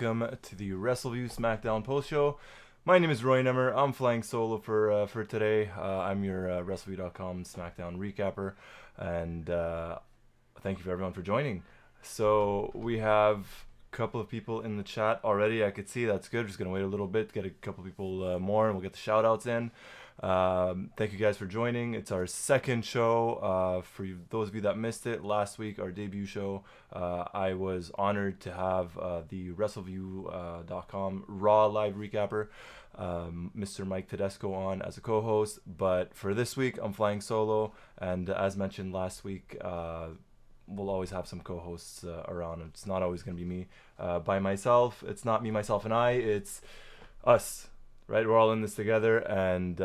welcome to the Wrestleview SmackDown Post Show. My name is Roy Nemer. I'm flying solo for today. I'm your Wrestleview.com SmackDown recapper, and thank you for everyone for joining. So we have a couple of people in the chat already. I could see that's good. Just gonna wait a little bit to get a couple people more, and we'll get the shout outs in. Thank you guys for joining. It's our second show. For those of you that missed it, last week, our debut show, I was honored to have the Wrestleview.com Raw live recapper, Mr. Mike Tedesco, on as a co-host. But for this week, I'm flying solo, and as mentioned last week, we'll always have some co-hosts around. It's not always going to be me by myself. It's not me, myself, and I. It's us. Right, we're all in this together, and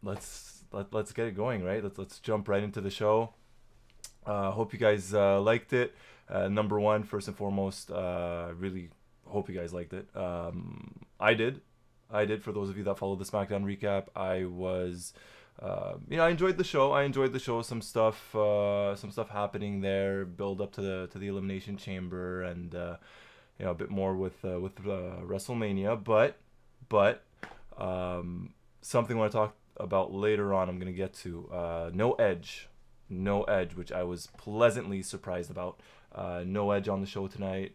let's get it going. Right, let's jump right into the show. Hope you guys liked it. Number one, first and foremost, really hope you guys liked it. I did. For those of you that followed the SmackDown recap, I was, I enjoyed the show. Some stuff happening there. Build up to the Elimination Chamber, and a bit more with WrestleMania, but something I want to talk about later on, I'm going to get to. No Edge, which I was pleasantly surprised about. No Edge on the show tonight,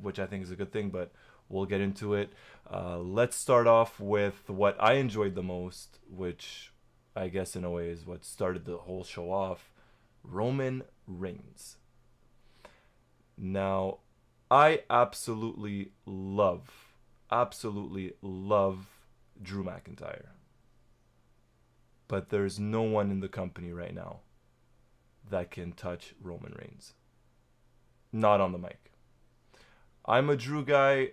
which I think is a good thing, but we'll get into it. Let's start off with what I enjoyed the most, which I guess in a way is what started the whole show off. Roman Reigns. Now, I absolutely love Drew McIntyre, but there's no one in the company right now that can touch Roman Reigns. Not on the mic. I'm a Drew guy.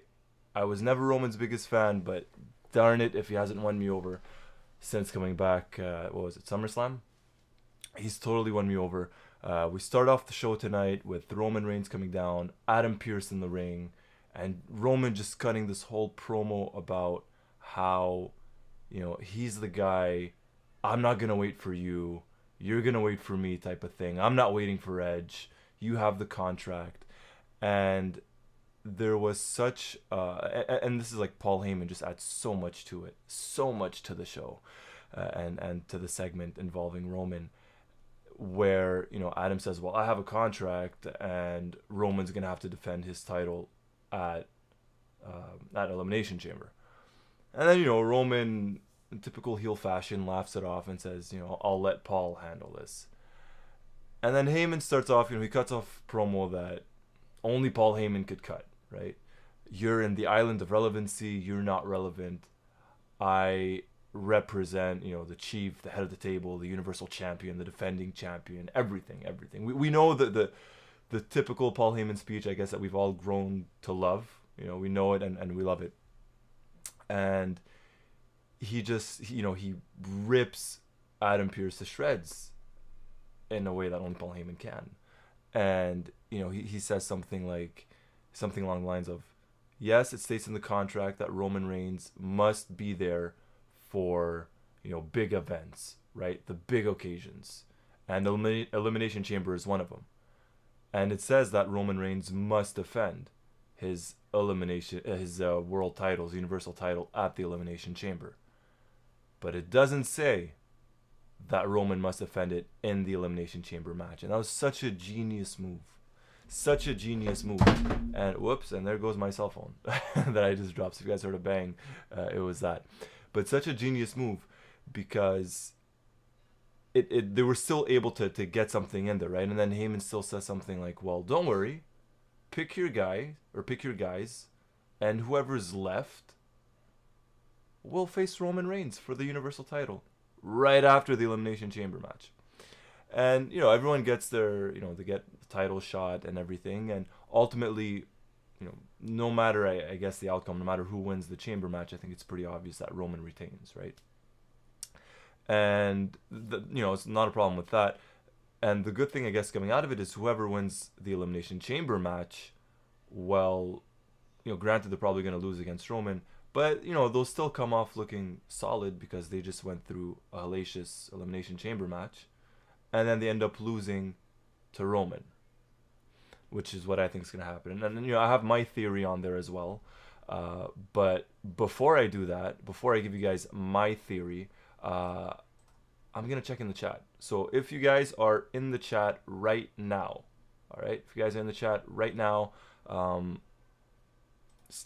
I was never Roman's biggest fan, but darn it if he hasn't won me over since coming back. What was it, SummerSlam? He's totally won me over. We start off the show tonight with Roman Reigns coming down, Adam Pearce in the ring, and Roman just cutting this whole promo about how, he's the guy. I'm not going to wait for you. You're going to wait for me type of thing. I'm not waiting for Edge. You have the contract. And there was such, and this is like Paul Heyman just adds so much to it. So much to the show and to the segment involving Roman, where, Adam says, well, I have a contract, and Roman's going to have to defend his title at Elimination Chamber. And then, Roman, in typical heel fashion, laughs it off and says, I'll let Paul handle this. And then Heyman starts off, he cuts off promo that only Paul Heyman could cut, right? You're in the island of relevancy. You're not relevant. I represent, the chief, the head of the table, the universal champion, the defending champion, everything. We know that the typical Paul Heyman speech, I guess, that we've all grown to love. We know it and we love it. And he just, he rips Adam Pearce to shreds in a way that only Paul Heyman can. And, he says something along the lines of, yes, it states in the contract that Roman Reigns must be there for, big events, right? The big occasions. And the Elimination Chamber is one of them. And it says that Roman Reigns must defend his world titles, universal title at the Elimination Chamber. But it doesn't say that Roman must defend it in the Elimination Chamber match. And that was such a genius move. And whoops, and there goes my cell phone that I just dropped. So if you guys heard a bang, it was that. But such a genius move, because they were still able to get something in there, right? And then Heyman still says something like, well, don't worry, pick your guy or pick your guys, and whoever's left will face Roman Reigns for the Universal title right after the Elimination Chamber match. And, everyone gets their, they get the title shot and everything. And ultimately, no matter, I guess, the outcome, no matter who wins the chamber match, I think it's pretty obvious that Roman retains, right? And, it's not a problem with that. And the good thing, I guess, coming out of it is whoever wins the Elimination Chamber match, well, granted, they're probably going to lose against Roman, but, they'll still come off looking solid because they just went through a hellacious Elimination Chamber match. And then they end up losing to Roman, which is what I think is going to happen. And, I have my theory on there as well. But before I do that, before I give you guys my theory, I'm going to check in the chat. So if you guys are in the chat right now, all right, if you guys are in the chat right now,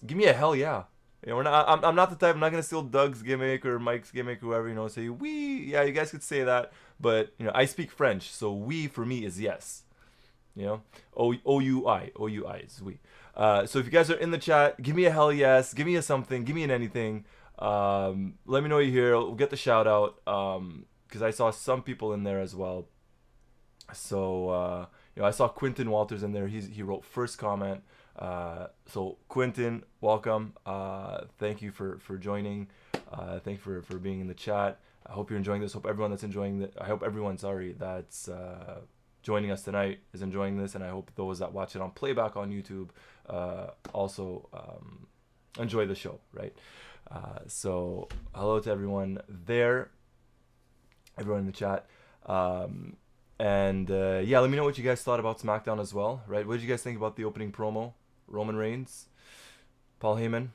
give me a hell yeah. We're not, I'm not the type, I'm not going to steal Doug's gimmick or Mike's gimmick, whoever, say we. Yeah, you guys could say that. But, I speak French, so we for me is yes. O-U-I is we. So if you guys are in the chat, give me a hell yes, give me a something, give me an anything. Let me know you're here. We'll get the shout out. Because I saw some people in there as well. So, I saw Quentin Walters in there. He wrote first comment. So Quentin, welcome. Thank you for joining. Thank you for being in the chat. I hope you're enjoying this. Hope everyone that's enjoying I hope everyone, that's joining us tonight is enjoying this, and I hope those that watch it on playback on YouTube also enjoy the show, right? So hello to everyone there, everyone in the chat. And let me know what you guys thought about SmackDown as well, right? What did you guys think about the opening promo? Roman Reigns, Paul Heyman,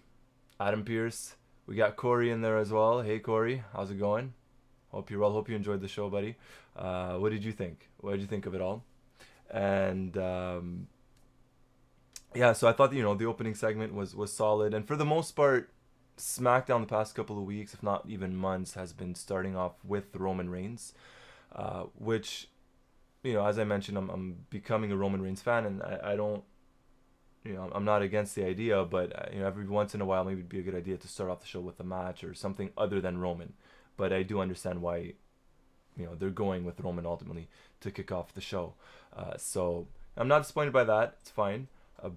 Adam Pearce. We got Corey in there as well. Hey Corey, how's it going? Hope you're well. Hope you enjoyed the show, buddy. What did you think? What did you think of it all? And so I thought the opening segment was solid, and for the most part, SmackDown the past couple of weeks, if not even months, has been starting off with Roman Reigns, which, as I mentioned, I'm becoming a Roman Reigns fan, and I don't, I'm not against the idea, but every once in a while maybe it'd be a good idea to start off the show with a match or something other than Roman. But I do understand why, they're going with Roman ultimately to kick off the show. So I'm not disappointed by that. It's fine.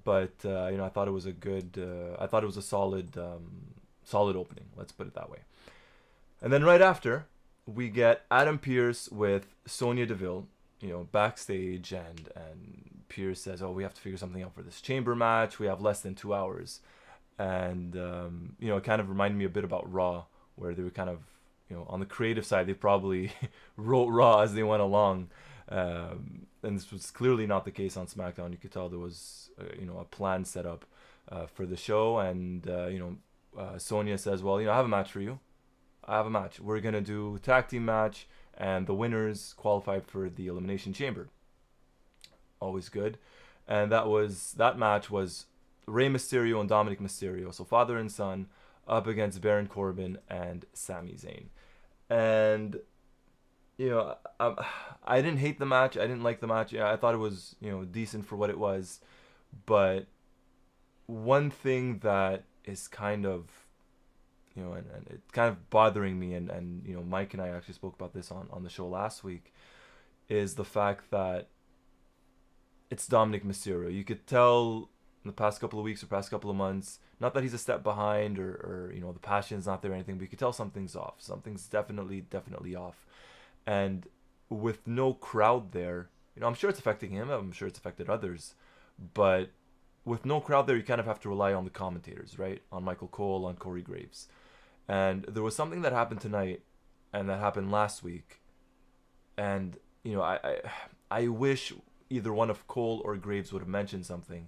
But I thought it was a good. I thought it was a solid opening. Let's put it that way. And then right after, we get Adam Pearce with Sonya Deville, backstage, and Pearce says, "Oh, we have to figure something out for this chamber match. We have less than 2 hours," and it kind of reminded me a bit about Raw, where they were kind of, on the creative side, they probably wrote Raw as they went along, and this was clearly not the case on SmackDown. You could tell there was a plan set up for the show, and Sonya says, "Well, I have a match for you. I have a match. We're gonna do tag team match, and the winners qualify for the Elimination Chamber." Always good. And that match was Rey Mysterio and Dominic Mysterio, so father and son, up against Baron Corbin and Sami Zayn. And I didn't hate the match. I didn't like the match. I thought it was decent for what it was. But one thing that is kind of and it's kind of bothering me, and Mike and I actually spoke about this on the show last week, is the fact that it's Dominic Mysterio. You could tell in the past couple of weeks or past couple of months, not that he's a step behind or the passion's not there or anything, but you could tell something's off. Something's definitely off. And with no crowd there, I'm sure it's affecting him. I'm sure it's affected others. But with no crowd there, you kind of have to rely on the commentators, right? On Michael Cole, on Corey Graves. And there was something that happened tonight and that happened last week. And, I wish either one of Cole or Graves would have mentioned something.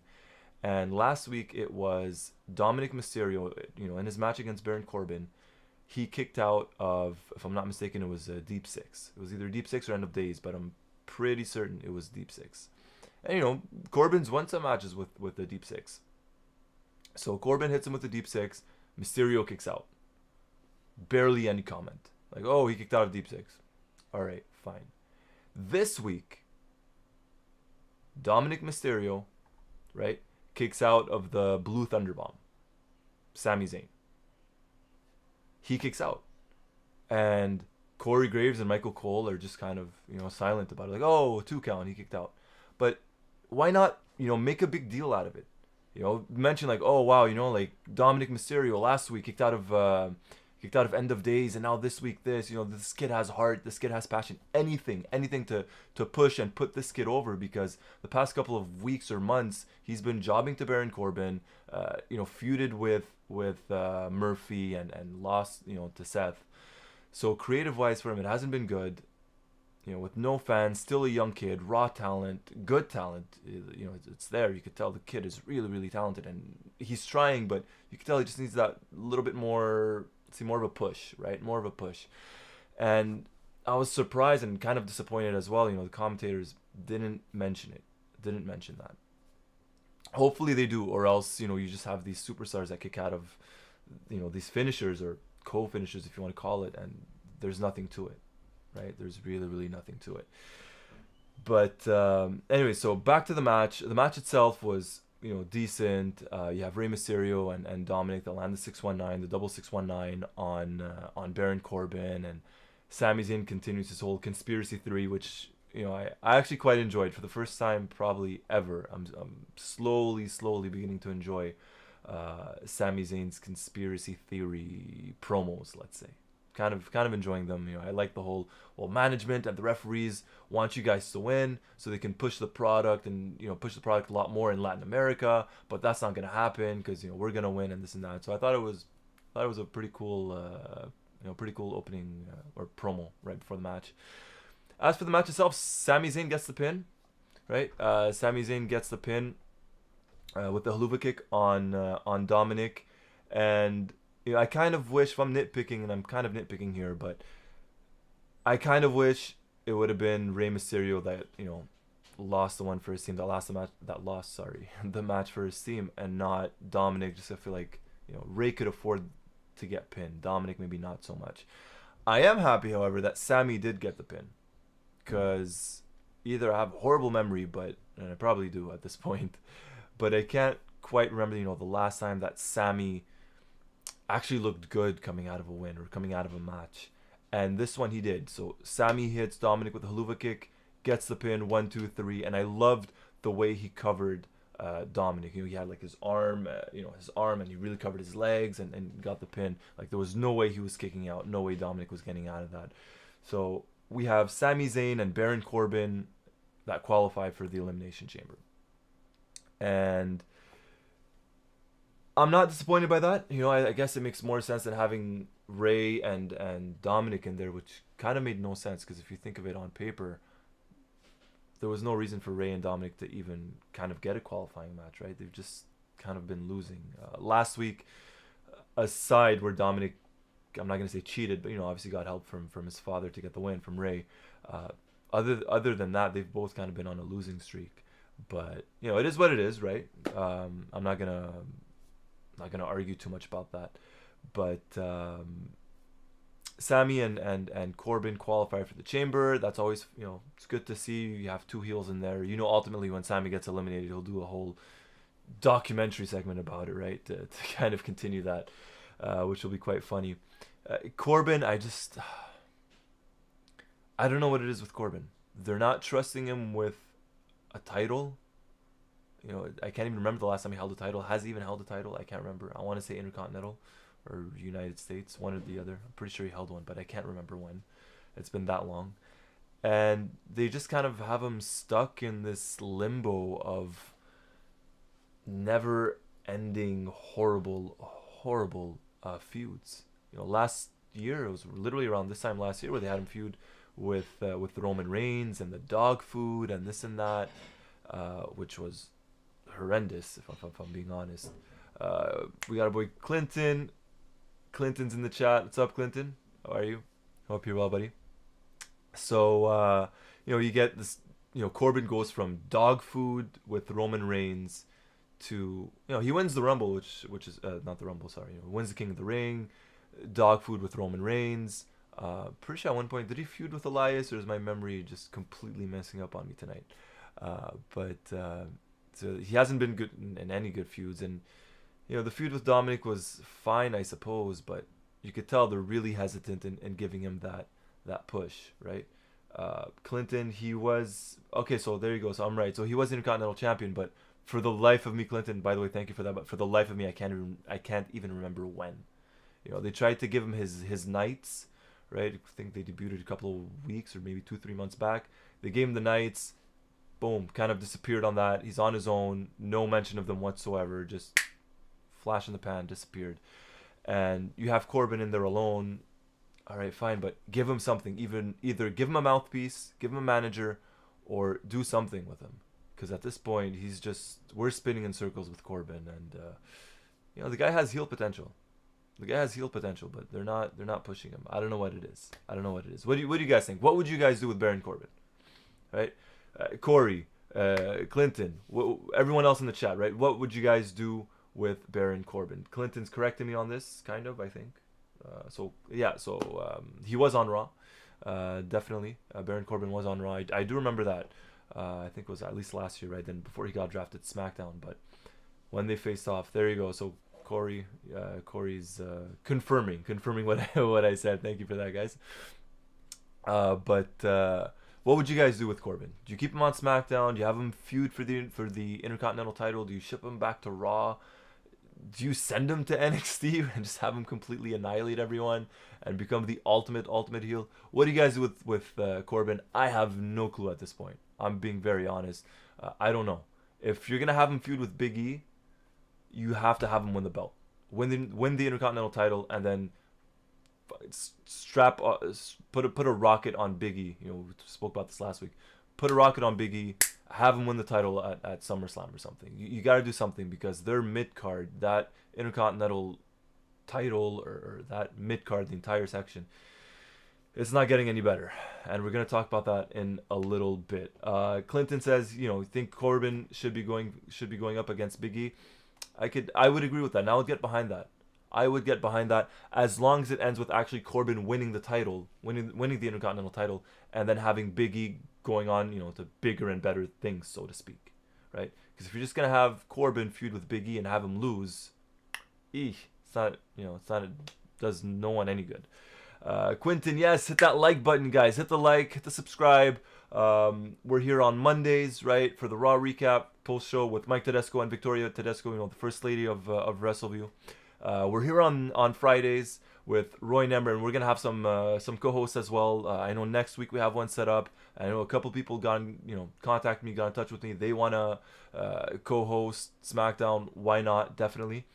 And last week it was Dominic Mysterio, in his match against Baron Corbin, he kicked out of, if I'm not mistaken, it was a Deep Six. It was either Deep Six or End of Days, but I'm pretty certain it was Deep Six. And, Corbin's won some matches with the Deep Six. So Corbin hits him with the Deep Six, Mysterio kicks out. Barely any comment. Like, oh, he kicked out of Deep Six. All right, fine. This week, Dominic Mysterio, right, kicks out of the Blue Thunder Bomb. Sami Zayn. He kicks out. And Corey Graves and Michael Cole are just kind of, silent about it. Like, oh, 2 count, he kicked out. But why not, make a big deal out of it? Mention like, oh, wow, like Dominic Mysterio last week kicked out of End of Days, and now this week this, this kid has heart, this kid has passion, anything to push and put this kid over, because the past couple of weeks or months, he's been jobbing to Baron Corbin, feuded with Murphy and lost, to Seth. So creative-wise for him, it hasn't been good. with no fans, still a young kid, raw talent, good talent. It's there. You could tell the kid is really, really talented, and he's trying, but you could tell he just needs that little bit more, more of a push, right? More of a push. And I was surprised and kind of disappointed as well. The commentators didn't mention it, didn't mention that. Hopefully they do, or else you just have these superstars that kick out of these finishers or co-finishers, if you want to call it, and there's nothing to it, right? There's really, really nothing to it. But anyway, so back to the match. The match itself was decent. You have Rey Mysterio and Dominic that land the 619, the double 619 on Baron Corbin, and Sami Zayn continues his whole conspiracy theory, which I actually quite enjoyed for the first time probably ever. I'm slowly beginning to enjoy Sami Zayn's conspiracy theory promos, let's say. Kind of enjoying them. I like the whole management and the referees want you guys to win so they can push the product and push the product a lot more in Latin America, but that's not gonna happen because we're gonna win and this and that. So I thought it was a pretty cool opening or promo right before the match. As for the match itself, Sami Zayn gets the pin, right? Sami Zayn gets the pin with the haluva kick on Dominic, and I kind of wish, if I'm nitpicking, and I'm kind of nitpicking here, but I kind of wish it would have been Rey Mysterio that lost the one for his team, the match for his team, and not Dominic. Just I feel like Rey could afford to get pinned. Dominic maybe not so much. I am happy, however, that Sami did get the pin, because either I have horrible memory, and I probably do at this point, but I can't quite remember the last time that Sami actually looked good coming out of a win or coming out of a match, and this one he did. So Sami hits Dominic with a haluva kick, gets the pin, 1, 2, 3, and I loved the way he covered Dominic. He had like his arm, and he really covered his legs and got the pin. Like there was no way he was kicking out, no way Dominic was getting out of that. So we have Sami Zayn and Baron Corbin that qualify for the Elimination Chamber, and I'm not disappointed by that. I guess it makes more sense than having Rey and Dominic in there, which kind of made no sense, because if you think of it on paper, there was no reason for Rey and Dominic to even kind of get a qualifying match, right? They've just kind of been losing. Last week, aside where Dominic, I'm not going to say cheated, but obviously got help from his father to get the win from Rey. Other than that, they've both kind of been on a losing streak. But it is what it is, right? I'm not gonna argue too much about that. But Sami and Corbin qualify for the Chamber. That's always it's good to see. You have two heels in there. Ultimately when Sami gets eliminated, he'll do a whole documentary segment about it, right? To kind of continue that, which will be quite funny. Corbin, I don't know what it is with Corbin. They're not trusting him with a title. I can't even remember the last time he held a title. Has he even held a title? I can't remember. I want to say Intercontinental or United States, one or the other. I'm pretty sure he held one, but I can't remember when. It's been that long. And they just kind of have him stuck in this limbo of never-ending horrible feuds. Last year, it was literally around this time last year where they had him feud with Roman Reigns and the dog food and this and that, which was horrendous, if I'm being honest. We got our boy Clinton. Clinton's in the chat. What's up, Clinton? How are you? Hope you're well, buddy. So you get this. Corbin goes from dog food with Roman Reigns to he wins the Rumble, which is not the Rumble. Sorry, wins the King of the Ring. Dog food with Roman Reigns. Pretty sure at one point did he feud with Elias, or is my memory just completely messing up on me tonight? So he hasn't been good in any good feuds, and the feud with Dominic was fine, I suppose, but you could tell they're really hesitant in giving him that push, right? Clinton, he was okay. So there you go. So I'm right. So he was Intercontinental Champion, but for the life of me, Clinton, by the way, thank you for that. But for the life of me, I can't even remember when. They tried to give him his nights, right? I think they debuted a couple of weeks or maybe 2-3 months back. They gave him the nights. Boom, kind of disappeared on that. He's on his own. No mention of them whatsoever. Just flash in the pan, disappeared. And you have Corbin in there alone. All right, fine, but give him something. Either give him a mouthpiece, give him a manager, or do something with him. Because at this point, we're spinning in circles with Corbin, and the guy has heel potential. The guy has heel potential, but they're not pushing him. I don't know what it is. What do you guys think? What would you guys do with Baron Corbin? Right, Corey, Clinton, everyone else in the chat, right? What would you guys do with Baron Corbin? Clinton's correcting me on this, kind of, I think. So he was on Raw, definitely. Baron Corbin was on Raw. I do remember that. I think it was at least last year, right? Then before he got drafted to SmackDown, but when they faced off, there you go. So Corey's confirming what I said. Thank you for that, guys. But what would you guys do with Corbin? Do you keep him on SmackDown? Do you have him feud for the Intercontinental title? Do you ship him back to Raw? Do you send him to NXT and just have him completely annihilate everyone and become the ultimate heel? What do you guys do with Corbin? I have no clue at this point. I'm being very honest. I don't know. If you're gonna have him feud with Big E, you have to have him win the belt, win the Intercontinental title, and then put a rocket on Big E. We spoke about this last week. Put a rocket on Big E. Have him win the title at SummerSlam or something. You got to do something, because their mid-card, that Intercontinental title or that mid-card, the entire section, it's not getting any better. And we're going to talk about that in a little bit. Clinton says, think Corbin should be going up against Big E. I would agree with that. And I would get behind that. As long as it ends with actually Corbin winning the title, winning the Intercontinental title, and then having Big E going on, to bigger and better things, so to speak, right? Because if you're just gonna have Corbin feud with Big E and have him lose, it does no one any good. Quentin, yes, hit that like button, guys. Hit the like, hit the subscribe. We're here on Mondays, right, for the Raw recap post show with Mike Tedesco and Victoria Tedesco, the first lady of Wrestleview. We're here on Fridays with Roy Nemer, and we're gonna have some co-hosts as well. I know next week we have one set up. I know a couple people got in touch with me. They wanna co-host SmackDown. Why not? Definitely.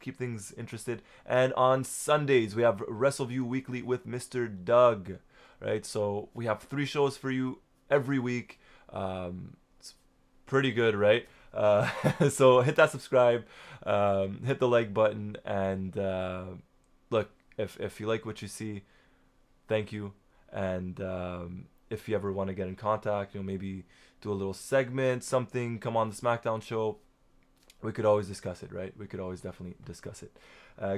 Keep things interested. And on Sundays we have Wrestleview Weekly with Mr. Doug. Right, so we have 3 shows for you every week. It's pretty good, right? So hit that subscribe, hit the like button, and look, if you like what you see, thank you. And if you ever want to get in contact, maybe do a little segment, something, come on the SmackDown show, we could always discuss it, right? We could always definitely discuss it.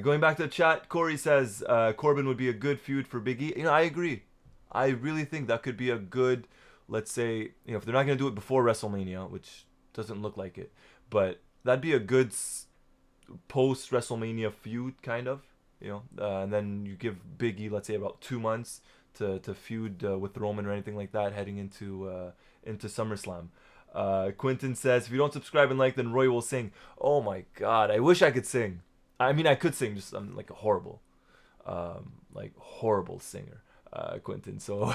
Going back to the chat, Corey says Corbin would be a good feud for Big E. I agree. I really think that could be a good, let's say, if they're not going to do it before WrestleMania, which doesn't look like it, but that'd be a good post WrestleMania feud, kind of, and then you give Big E, let's say, about 2 months to feud with Roman or anything like that, heading into SummerSlam. Quentin says, if you don't subscribe and like, then Roy will sing. Oh my God, I wish I could sing. I mean, I could sing, just I'm like a horrible singer. Quentin, so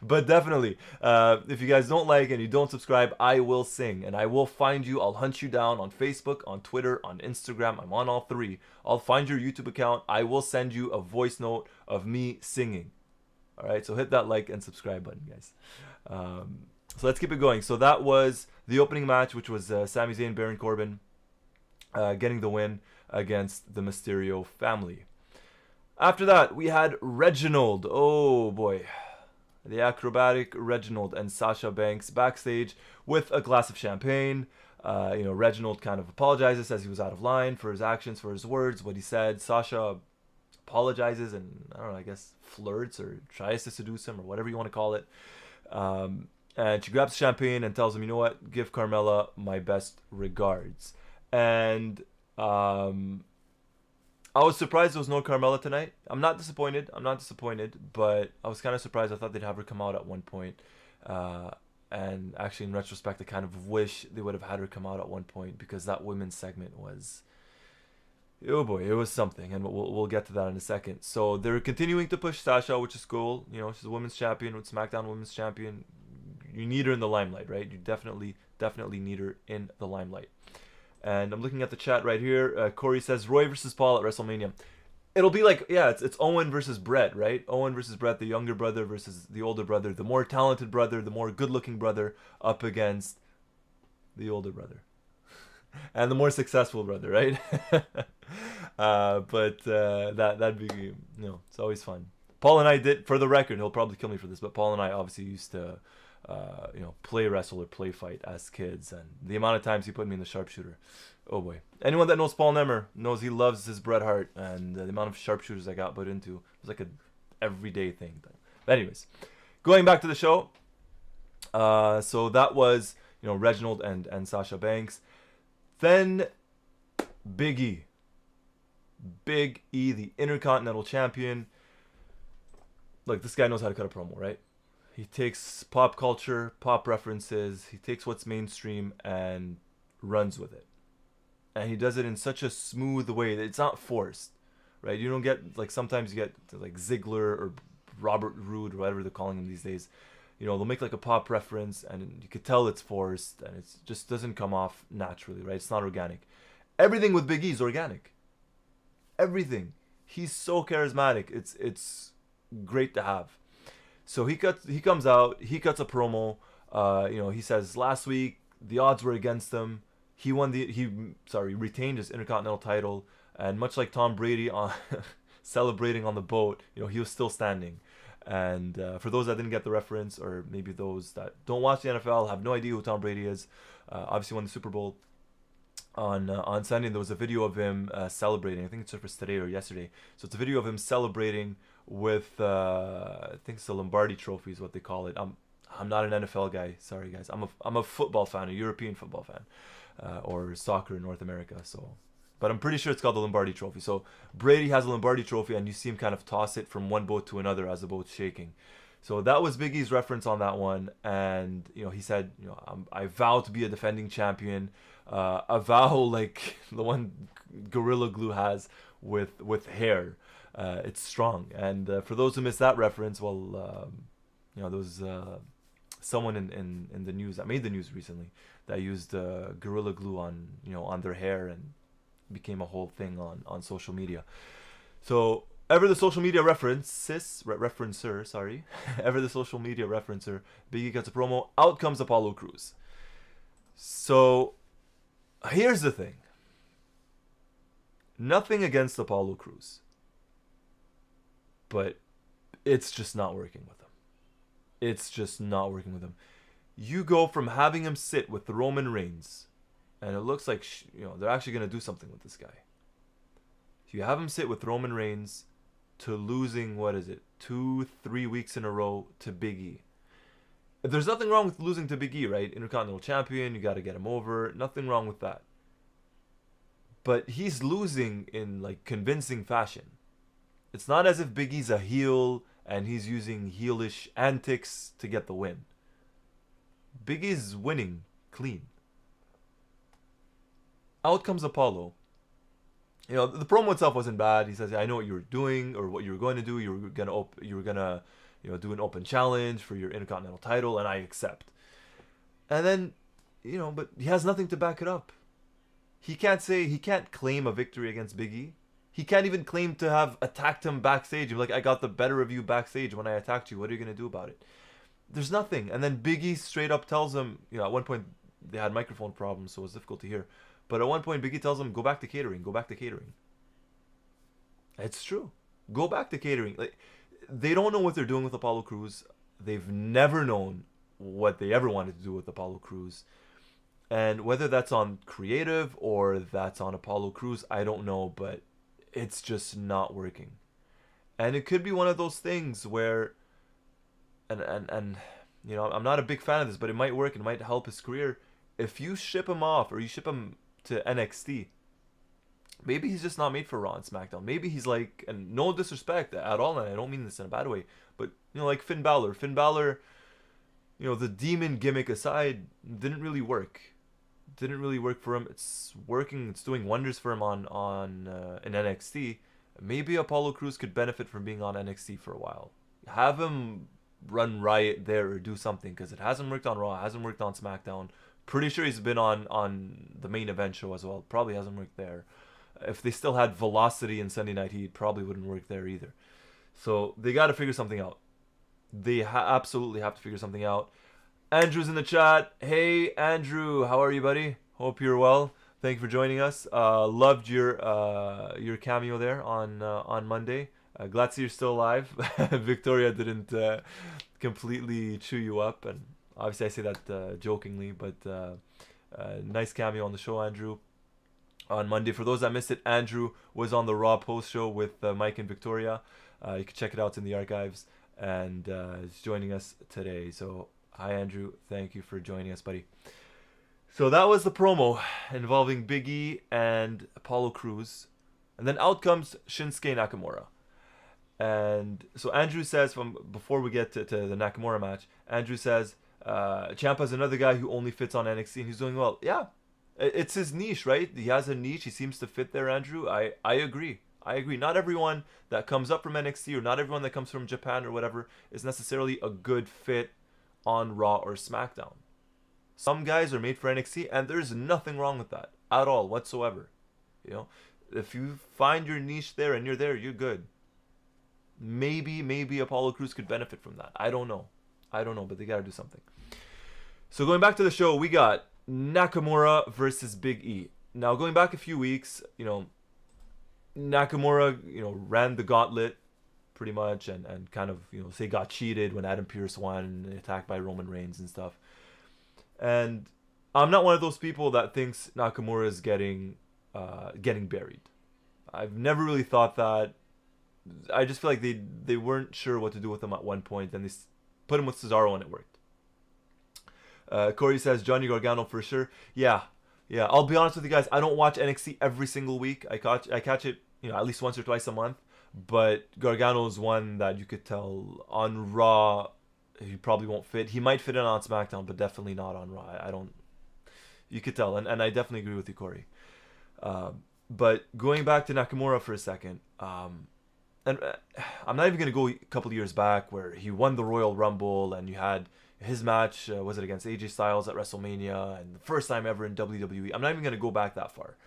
but definitely if you guys don't like and you don't subscribe, I will sing, and I will find you. I'll hunt you down on Facebook, on Twitter, on Instagram. I'm on all 3. I'll find your YouTube account. I will send you a voice note of me singing. All right, so hit that like and subscribe button, guys. So let's keep it going. So that was the opening match, which was Sami Zayn, Baron Corbin getting the win against the Mysterio family. After that, we had Reginald. Oh boy. The acrobatic Reginald and Sasha Banks backstage with a glass of champagne. Reginald kind of apologizes, says he was out of line for his actions, for his words, what he said. Sasha apologizes and, I don't know, I guess flirts or tries to seduce him or whatever you want to call it. And she grabs champagne and tells him, you know what, give Carmella my best regards. And I was surprised there was no Carmella tonight. I'm not disappointed, but I was kind of surprised. I thought they'd have her come out at one point. And actually, in retrospect, I kind of wish they would have had her come out at one point, because that women's segment was, oh boy, it was something. And we'll get to that in a second. So they're continuing to push Sasha, which is cool. She's a women's champion, with SmackDown women's champion. You need her in the limelight, right? You definitely need her in the limelight. And I'm looking at the chat right here. Corey says, Roy versus Paul at WrestleMania. It'll be like, yeah, it's Owen versus Brett, right? Owen versus Brett, the younger brother versus the older brother, the more talented brother, the more good-looking brother up against the older brother and the more successful brother, right? But that'd be, it's always fun. Paul and I did, for the record, he'll probably kill me for this, but Paul and I obviously used to play wrestle or play fight as kids, and the amount of times he put me in the sharpshooter, oh boy. Anyone that knows Paul Nemer knows he loves his Bret Hart, and the amount of sharpshooters I got put into was like a everyday thing. But anyways, going back to the show, so that was Reginald and Sasha Banks. Then Big E, the Intercontinental Champion. Look, this guy knows how to cut a promo, right? He takes pop culture, pop references, he takes what's mainstream and runs with it. And he does it in such a smooth way that it's not forced, right? You don't get, like, sometimes you get, like, Ziggler or Robert Roode, or whatever they're calling him these days. They'll make, like, a pop reference, and you could tell it's forced, and it just doesn't come off naturally, right? It's not organic. Everything with Big E is organic. Everything. He's so charismatic. It's great to have. So he comes out, he cuts a promo. He says last week the odds were against him. He retained his Intercontinental title, and much like Tom Brady on celebrating on the boat, he was still standing. And for those that didn't get the reference, or maybe those that don't watch the NFL, have no idea who Tom Brady is, obviously won the Super Bowl on Sunday. And there was a video of him celebrating. I think it surfaced today or yesterday. So it's a video of him celebrating with I think it's the Lombardi Trophy is what they call it. I'm not an NFL guy. Sorry guys. I'm a football fan, a European football fan, or soccer in North America. So, but I'm pretty sure it's called the Lombardi Trophy. So Brady has a Lombardi Trophy, and you see him kind of toss it from one boat to another as the boat's shaking. So that was Big E's reference on that one, and he said, I vow to be a defending champion. A vow like the one Gorilla Glue has with hair. It's strong. And for those who missed that reference, well, there was someone in the news that made the news recently that used Gorilla Glue on their hair, and became a whole thing on social media. So ever the social media referencer, sorry, ever the social media referencer, Big E cuts a promo. Out comes Apollo Crews. So here's the thing. Nothing against Apollo Crews, but it's just not working with him. It's just not working with him. You go from having him sit with Roman Reigns, and it looks like they're actually going to do something with this guy. You have him sit with Roman Reigns, to losing, 2-3 weeks in a row to Big E. There's nothing wrong with losing to Big E, right? Intercontinental Champion, you got to get him over. Nothing wrong with that. But he's losing in like convincing fashion. It's not as if Big E's a heel and he's using heelish antics to get the win. Big E's winning clean. Out comes Apollo. The promo itself wasn't bad. He says, "I know what you were doing, or what you were going to do. You were gonna do an open challenge for your Intercontinental title, and I accept." And then, but he has nothing to back it up. He can't claim a victory against Big E. He can't even claim to have attacked him backstage. Like, I got the better of you backstage when I attacked you. What are you gonna do about it? There's nothing. And then Big E straight up tells him, at one point they had microphone problems, so it was difficult to hear. But at one point, Big E tells him, "Go back to catering. Go back to catering." It's true. Go back to catering. Like, they don't know what they're doing with Apollo Crews. They've never known what they ever wanted to do with Apollo Crews. And whether that's on creative or that's on Apollo Crews, I don't know. But it's just not working. And it could be one of those things where, and I'm not a big fan of this, but it might work. It might help his career. If you ship him off, or you ship him to NXT, maybe he's just not made for Raw and SmackDown. Maybe he's like, and no disrespect at all, and I don't mean this in a bad way, but like Finn Balor. Finn Balor, the demon gimmick aside, didn't really work. Didn't really work for him. It's working. It's doing wonders for him on in NXT. Maybe Apollo Crews could benefit from being on NXT for a while. Have him run riot there or do something, because it hasn't worked on Raw. It hasn't worked on SmackDown. Pretty sure he's been on the main event show as well. Probably hasn't worked there. If they still had velocity in Sunday Night Heat, probably wouldn't work there either. So they got to figure something out. They absolutely have to figure something out. Andrew's in the chat. Hey, Andrew, how are you, buddy? Hope you're well. Thank you for joining us. Loved your cameo there on Monday. Glad to see you're still alive. Victoria didn't completely chew you up, and obviously I say that jokingly, but nice cameo on the show, Andrew. On Monday, for those that missed it, Andrew was on the Raw Post Show with Mike and Victoria. You can check it out in the archives, and he's joining us today. So hi, Andrew. Thank you for joining us, buddy. So that was the promo involving Big E and Apollo Crews. And then out comes Shinsuke Nakamura. And so Andrew says, before we get to the Nakamura match, Andrew says, Ciampa's another guy who only fits on NXT and he's doing well. Yeah, it's his niche, right? He has a niche. He seems to fit there, Andrew. I agree. I agree. Not everyone that comes up from NXT or not everyone that comes from Japan or whatever is necessarily a good fit on Raw or SmackDown. Some guys are made for NXT, and there's nothing wrong with that at all whatsoever. You know, if you find your niche there and you're there, you're good. Maybe Apollo Crews could benefit from that. I don't know, but they gotta do something. So going back to the show, we got Nakamura versus Big E. Now going back a few weeks, you know, Nakamura, you know, ran the gauntlet pretty much, and kind of, you know, say got cheated when Adam Pearce won, attacked by Roman Reigns and stuff. And I'm not one of those people that thinks Nakamura is getting buried. I've never really thought that. I just feel like they weren't sure what to do with him at one point, and they put him with Cesaro and it worked. Corey says Johnny Gargano for sure. Yeah. I'll be honest with you guys. I don't watch NXT every single week. I catch it, you know, at least once or twice a month. But Gargano is one that you could tell on Raw. He probably won't fit. He might fit in on SmackDown, but definitely not on Raw. I don't. You could tell, and I definitely agree with you, Corey. But going back to Nakamura for a second, and I'm not even gonna go a couple of years back where he won the Royal Rumble, and you had his match was it against AJ Styles at WrestleMania, and the first time ever in WWE. I'm not even gonna go back that far.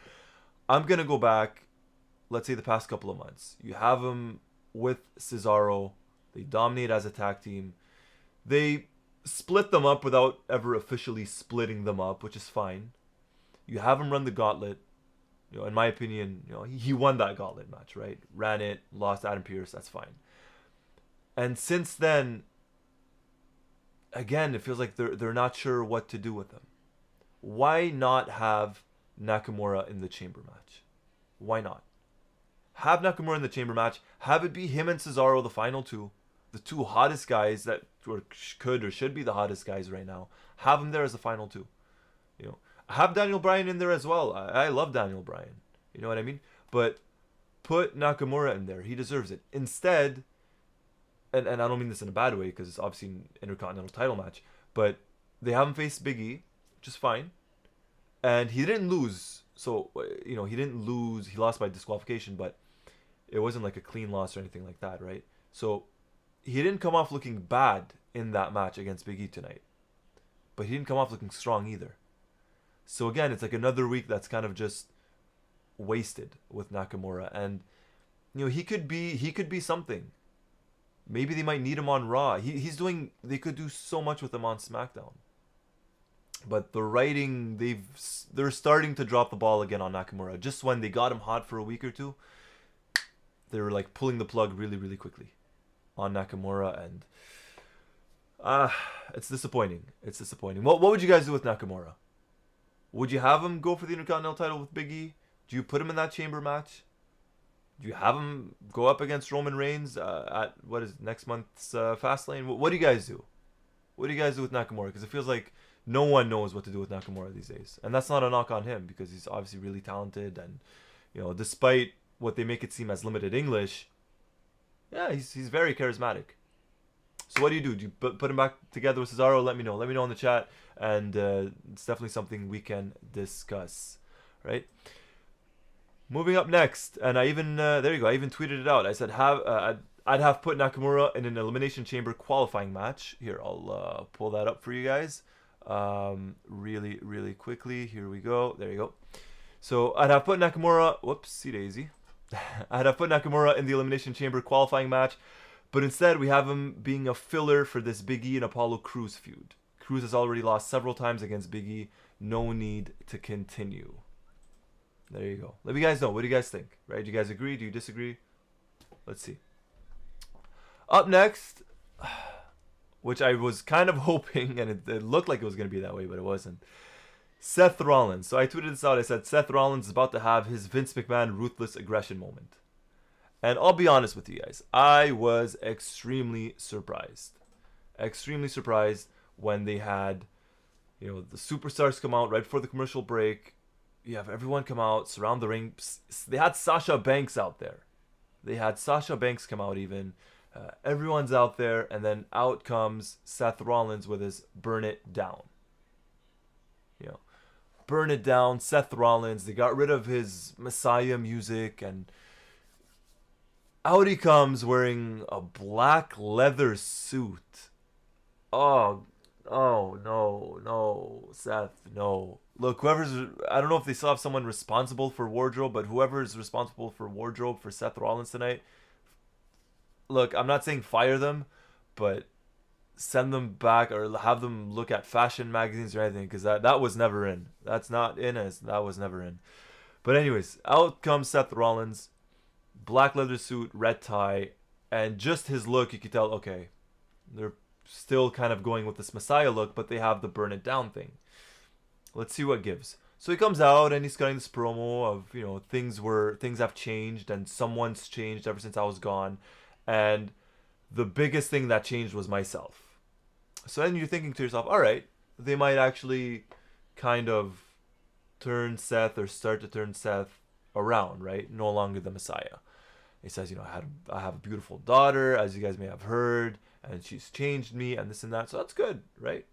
I'm gonna go back, let's say the past couple of months. You have him with Cesaro. They dominate as a tag team. They split them up without ever officially splitting them up, which is fine. You have him run the gauntlet. You know, in my opinion, you know, he won that gauntlet match, right? Ran it, lost Adam Pearce, that's fine. And since then, again, it feels like they're not sure what to do with him. Why not have Nakamura in the chamber match? Why not? Have Nakamura in the chamber match. Have it be him and Cesaro, the final two. The two hottest guys that could or should be the hottest guys right now. Have them there as the final two. You know, have Daniel Bryan in there as well. I love Daniel Bryan. You know what I mean? But put Nakamura in there. He deserves it. Instead, and I don't mean this in a bad way because it's obviously an Intercontinental title match, but they have him face Big E, which is fine. And he didn't lose. So, you know, he didn't lose. He lost by disqualification, but it wasn't like a clean loss or anything like that, right? So he didn't come off looking bad in that match against Big E tonight. But he didn't come off looking strong either. So again, it's like another week that's kind of just wasted with Nakamura. And, you know, he could be something. Maybe they might need him on Raw. They could do so much with him on SmackDown. But the writing, they're starting to drop the ball again on Nakamura. Just when they got him hot for a week or two, they were like pulling the plug really, really quickly on Nakamura, and it's disappointing. It's disappointing. What would you guys do with Nakamura? Would you have him go for the Intercontinental title with Big E? Do you put him in that chamber match? Do you have him go up against Roman Reigns at next month's Fastlane? What do you guys do? What do you guys do with Nakamura? Because it feels like no one knows what to do with Nakamura these days, and that's not a knock on him because he's obviously really talented, and you know, despite what they make it seem as limited English, yeah, he's very charismatic. So what do? Do you put him back together with Cesaro? Let me know. Let me know in the chat, and it's definitely something we can discuss, right? Moving up next, and I even there you go. I even tweeted it out. I said I'd have put Nakamura in an Elimination Chamber qualifying match. Here, I'll pull that up for you guys, really quickly. Here we go. There you go. So I'd have put Nakamura. Whoopsie daisy. I'd have put Nakamura in the Elimination Chamber qualifying match, but instead we have him being a filler for this Big E and Apollo Crews feud. Crews has already lost several times against Big E. No need to continue. There you go. Let me guys know. What do you guys think? Right? Do you guys agree? Do you disagree? Let's see. Up next, which I was kind of hoping, and it looked like it was going to be that way, but it wasn't. Seth Rollins. So I tweeted this out. I said, Seth Rollins is about to have his Vince McMahon ruthless aggression moment. And I'll be honest with you guys. I was extremely surprised. Extremely surprised when they had, the superstars come out right before the commercial break. You have everyone come out, surround the ring. They had Sasha Banks out there. They had Sasha Banks come out even. Everyone's out there. And then out comes Seth Rollins with his Burn It Down. Burn It Down, Seth Rollins. They got rid of his Messiah music, and out he comes wearing a black leather suit. Oh no, Seth, no. Look, I don't know if they still have someone responsible for wardrobe, but whoever is responsible for wardrobe for Seth Rollins tonight, look, I'm not saying fire them, but send them back or have them look at fashion magazines or anything, because that was never in. That's not in as that was never in. But anyways, out comes Seth Rollins, black leather suit, red tie, and just his look, you could tell, okay, they're still kind of going with this Messiah look, but they have the Burn It Down thing. Let's see what gives. So he comes out and he's cutting this promo of, things have changed and someone's changed ever since I was gone. And the biggest thing that changed was myself. So then you're thinking to yourself, all right, they might actually kind of start to turn Seth around, right? No longer the Messiah. He says, I have a beautiful daughter, as you guys may have heard, and she's changed me and this and that. So that's good, right?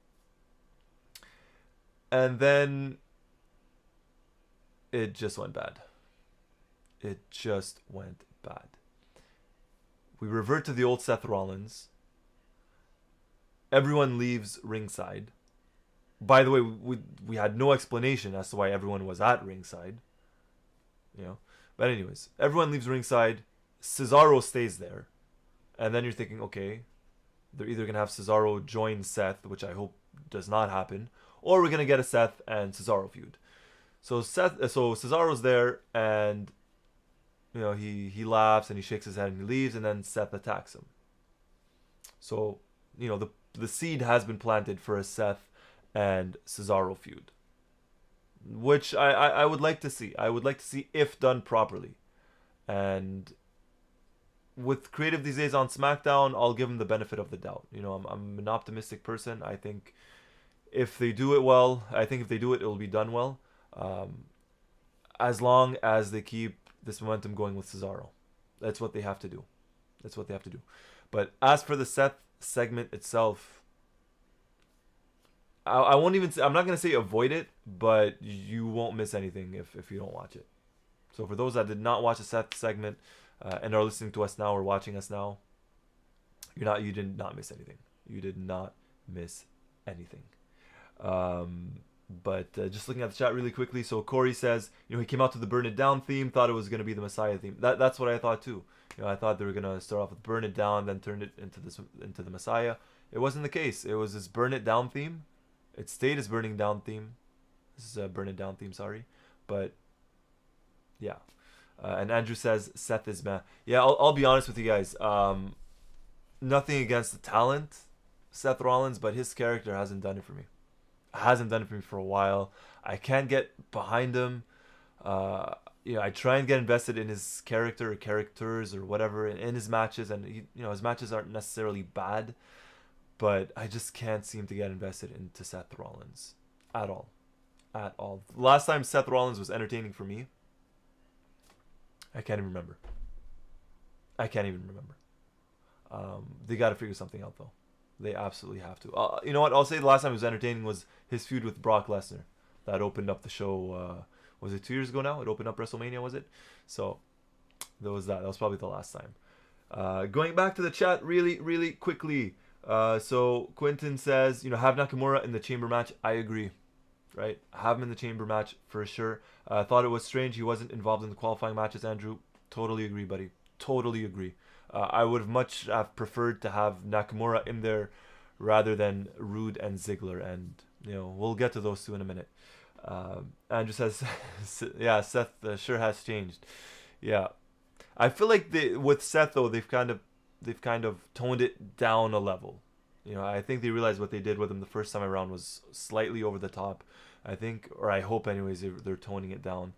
And then it just went bad. It just went bad. We revert to the old Seth Rollins. Everyone leaves ringside. By the way, we had no explanation as to why everyone was at ringside. But anyways, everyone leaves ringside. Cesaro stays there. And then you're thinking, okay, they're either going to have Cesaro join Seth, which I hope does not happen, or we're going to get a Seth and Cesaro feud. So Cesaro's there, and he laughs and he shakes his head and he leaves, and then Seth attacks him. So, the seed has been planted for a Seth and Cesaro feud, which I would like to see. I would like to see if done properly. And with creative these days on SmackDown, I'll give them the benefit of the doubt. I'm an optimistic person. I think if they do it well, it'll be done well. As long as they keep this momentum going with Cesaro. That's what they have to do. But as for the Seth segment itself, I won't even say, I'm not going to say avoid it, but you won't miss anything if you don't watch it. So for those that did not watch the Seth segment and are listening to us now or watching us now, you did not miss anything. You did not miss anything. But just looking at the chat really quickly, so Corey says, he came out to the Burn It Down theme, thought it was going to be the Messiah theme. That's what I thought too. I thought they were going to start off with Burn It Down, then turn it into the Messiah. It wasn't the case. It was this Burn It Down theme. It stayed as Burning Down theme. This is a Burn It Down theme, sorry. But, yeah. And Andrew says, Seth is meh. Yeah, I'll be honest with you guys. Nothing against the talent, Seth Rollins, but his character hasn't done it for me. Hasn't done it for me for a while. I can't get behind him. I try and get invested in his character or characters or whatever in his matches, and his matches aren't necessarily bad, but I just can't seem to get invested into Seth Rollins at all. Last time Seth Rollins was entertaining for me, I can't even remember. They got to figure something out though. They absolutely have to. You know what? I'll say the last time it was entertaining was his feud with Brock Lesnar. That opened up the show. Was it 2 years ago now? It opened up WrestleMania, was it? So, there was that. That was probably the last time. Going back to the chat really, really quickly. So, Quentin says, have Nakamura in the chamber match. I agree. right? Have him in the chamber match for sure. Thought it was strange he wasn't involved in the qualifying matches, Andrew. Totally agree, buddy. Totally agree. I would have much have preferred to have Nakamura in there rather than Rude and Ziggler, and we'll get to those two in a minute. Andrew says, yeah, Seth sure has changed. Yeah, I feel like with Seth though they've kind of toned it down a level. I think they realized what they did with him the first time around was slightly over the top. I think, or I hope anyways, they're toning it down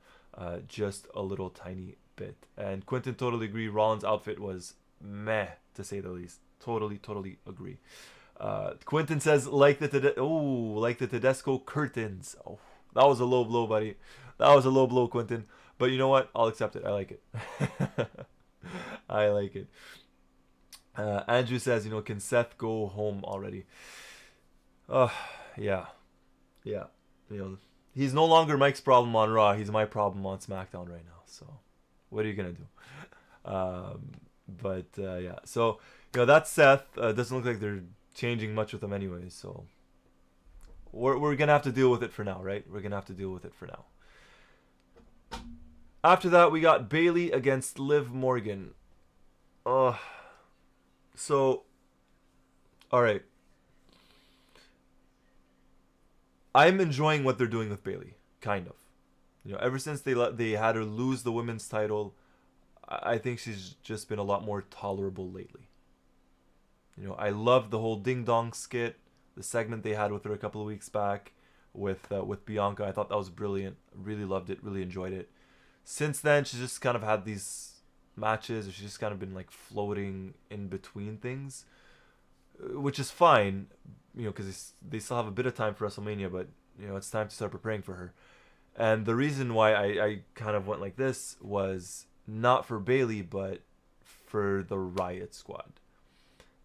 just a little tiny bit. And Quentin totally agree. Rollins' outfit was meh, to say the least. Totally agree. Quentin says like the Tedesco curtains. Oh, that was a low blow, buddy. That was a low blow, Quentin. But you know what? I'll accept it. I like it. I like it. Andrew says, can Seth go home already? Yeah. He's no longer Mike's problem on Raw. He's my problem on SmackDown right now. So, what are you gonna do? Yeah. So, that's Seth. Doesn't look like they're changing much with him anyway. So, we're gonna have to deal with it for now, right? We're gonna have to deal with it for now. After that, we got Bayley against Liv Morgan. So, all right. I'm enjoying what they're doing with Bayley, kind of. Ever since they had her lose the women's title, I think she's just been a lot more tolerable lately. I love the whole ding dong skit, the segment they had with her a couple of weeks back with Bianca. I thought that was brilliant. Really loved it. Really enjoyed it. Since then, she's just kind of had these matches, or she's just kind of been like floating in between things, which is fine, because they still have a bit of time for WrestleMania, but it's time to start preparing for her. And the reason why I kind of went like this was not for Bayley, but for the Riot Squad.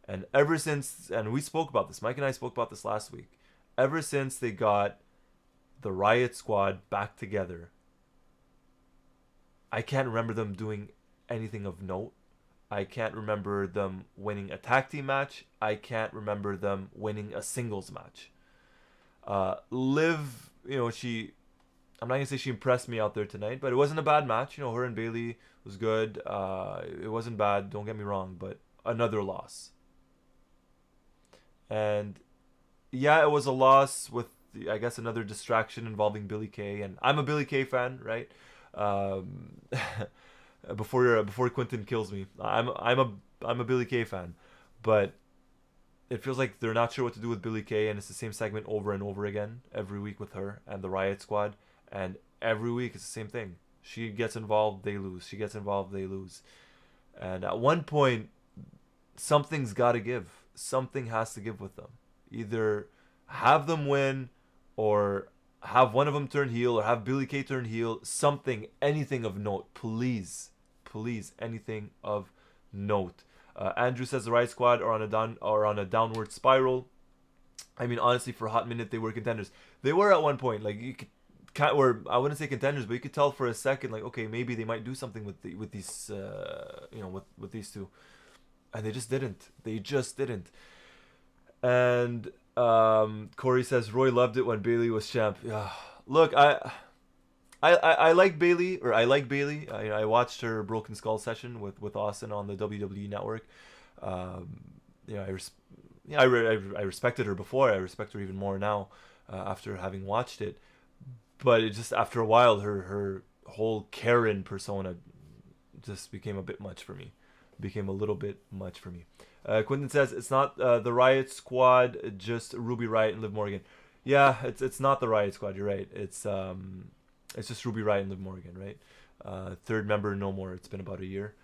And ever since, and we spoke about this, Mike and I spoke about this last week, ever since they got the Riot Squad back together, I can't remember them doing anything of note. I can't remember them winning a tag team match. I can't remember them winning a singles match. Liv, I'm not going to say she impressed me out there tonight, but it wasn't a bad match. Her and Bayley was good. It wasn't bad, don't get me wrong, but another loss. And yeah, it was a loss with, I guess, another distraction involving Billie Kay. And I'm a Billie Kay fan, right? Before Quentin kills me, I'm a Billie Kay fan, but it feels like they're not sure what to do with Billie Kay, and it's the same segment over and over again every week with her and the Riot Squad, and every week it's the same thing. She gets involved, they lose. She gets involved, they lose. And at one point, something's got to give. Something has to give with them. Either have them win, or have one of them turn heel, or have Billie Kay turn heel. Something, anything of note, please, anything of note. Andrew says the Riot Squad are on a downward spiral. I mean, honestly, for a hot minute they were contenders. They were at one point, like, you could, or I wouldn't say contenders, but you could tell for a second, like, okay, maybe they might do something with these with these two, and they just didn't. And Corey says Roy loved it when Bayley was champ. Look, I like Bayley, or I like Bayley. I watched her Broken Skull session with Austin on the WWE Network. I respected her before. I respect her even more now after having watched it. But it just, after a while, her whole Karen persona just became a bit much for me. Became a little bit much for me. Quentin says it's not the Riot Squad, just Ruby Riott and Liv Morgan. Yeah, it's not the Riot Squad. You're right. It's just Ruby Riott and Liv Morgan, right? Third member, no more. It's been about a year.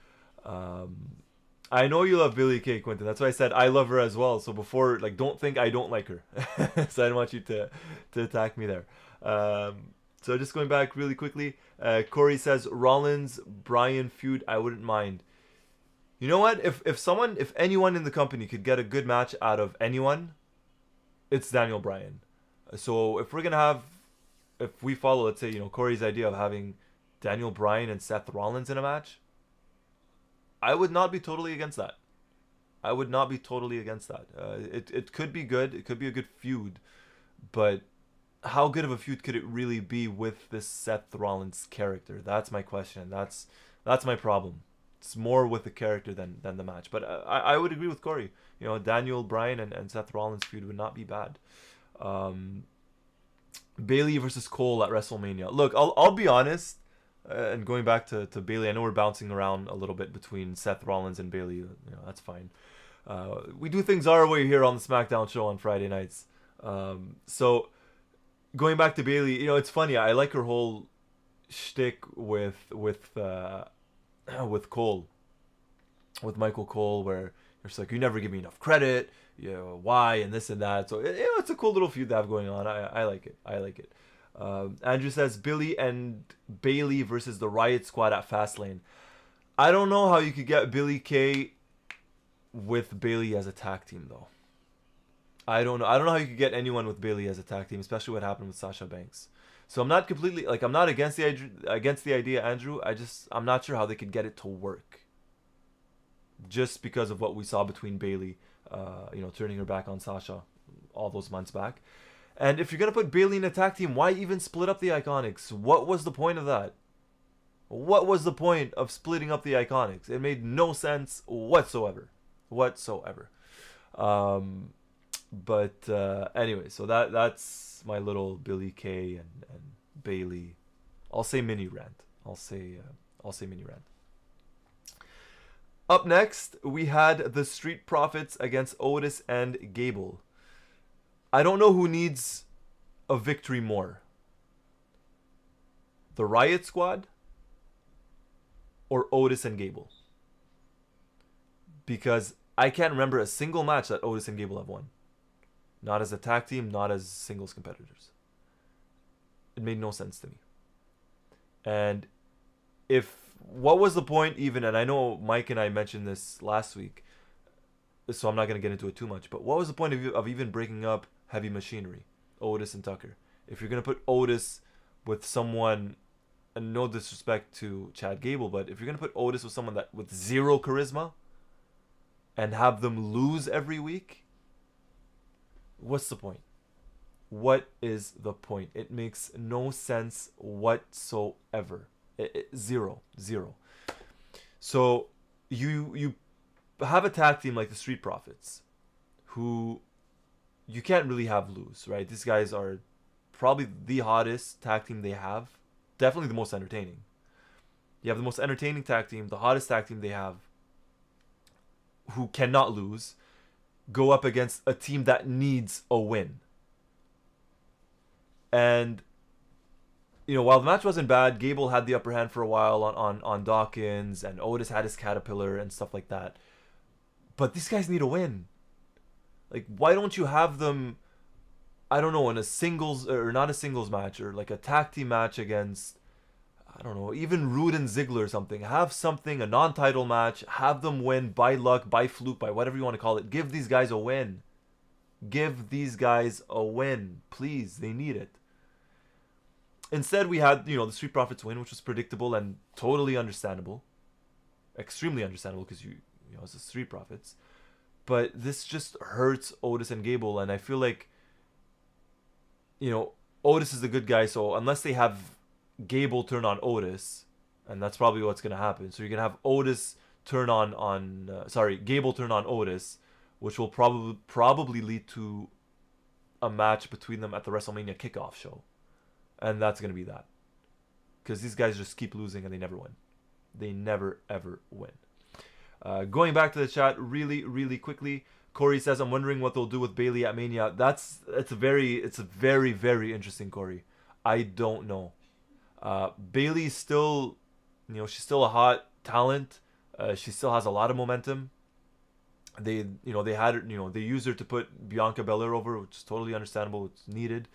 I know you love Billie Kay, Quentin. That's why I said I love her as well. So before, like, don't think I don't like her. So I don't want you to attack me there. So just going back really quickly, Corey says Rollins Bryan feud, I wouldn't mind. You know what? If anyone in the company could get a good match out of anyone, it's Daniel Bryan. So if we follow, let's say, Corey's idea of having Daniel Bryan and Seth Rollins in a match, I would not be totally against that. It could be good. It could be a good feud, but how good of a feud could it really be with this Seth Rollins character? That's my question. That's my problem. It's more with the character than the match. But I would agree with Corey. You know, Daniel Bryan and Seth Rollins feud would not be bad. Bayley versus Cole at WrestleMania. Look, I'll be honest. And going back to Bayley, I know we're bouncing around a little bit between Seth Rollins and Bayley. You know, that's fine. We do things our way here on the SmackDown show on Friday nights. So going back to Bayley, you know, it's funny. I like her whole shtick with Cole, with Michael Cole, where it's like, you never give me enough credit. You know, why and this and that. So you know, it's a cool little feud to have going on. I like it. I like it. Andrew says Billy and Bayley versus the Riot Squad at Fastlane. I don't know how you could get Billy Kay with Bayley as a tag team though. I don't know how you could get anyone with Bayley as a tag team, especially what happened with Sasha Banks. So I'm not completely I'm not against the idea, Andrew. I'm not sure how they could get it to work. Just because of what we saw between Bayley, you know, turning her back on Sasha all those months back. And if you're gonna put Bayley in a tag team, why even split up the Iconics? What was the point of that? What was the point of splitting up the Iconics? It made no sense whatsoever. But anyway, so that's my little Billy Kay and Bayley. I'll say mini rant. I'll say mini rant. Up next, we had the Street Profits against Otis and Gable. I don't know who needs a victory more. The Riot Squad or Otis and Gable. Because I can't remember a single match that Otis and Gable have won. Not as a tag team, not as singles competitors. It made no sense to me. And what was the point even, and I know Mike and I mentioned this last week, so I'm not going to get into it too much, but what was the point of even breaking up Heavy Machinery, Otis and Tucker? If you're going to put Otis with someone, and no disrespect to Chad Gable, but if you're going to put Otis with someone with zero charisma and have them lose every week, what's the point? What is the point? It makes no sense whatsoever. Zero. So you have a tag team like the Street Profits, who you can't really have lose, right? These guys are probably the hottest tag team they have. Definitely the most entertaining. You have the most entertaining tag team, the hottest tag team they have, who cannot lose, go up against a team that needs a win. And you know, while the match wasn't bad, Gable had the upper hand for a while on Dawkins, and Otis had his Caterpillar and stuff like that. But these guys need a win. Like, why don't you have them, I don't know, in a singles, or not a singles match, or like a tag team match against, I don't know, even Rude and Ziggler or something. Have something, a non-title match, have them win by luck, by fluke, by whatever you want to call it. Give these guys a win. Give these guys a win. Please, they need it. Instead, we had, you know, the Street Profits win, which was predictable and totally understandable. Extremely understandable, because you know, it's the Street Profits. But this just hurts Otis and Gable, and I feel like, you know, Otis is the good guy, so unless they have Gable turn on Otis, and that's probably what's going to happen. So you're going to have Otis turn Gable turn on Otis, which will probably lead to a match between them at the WrestleMania kickoff show. And that's going to be that. Because these guys just keep losing and they never win. They never, ever win. Going back to the chat really, really quickly. Corey says, I'm wondering what they'll do with Bayley at Mania. It's a very, very interesting, Corey. I don't know. Bayley's still, you know, she's still a hot talent. She still has a lot of momentum. They used her to put Bianca Belair over, which is totally understandable. It's needed.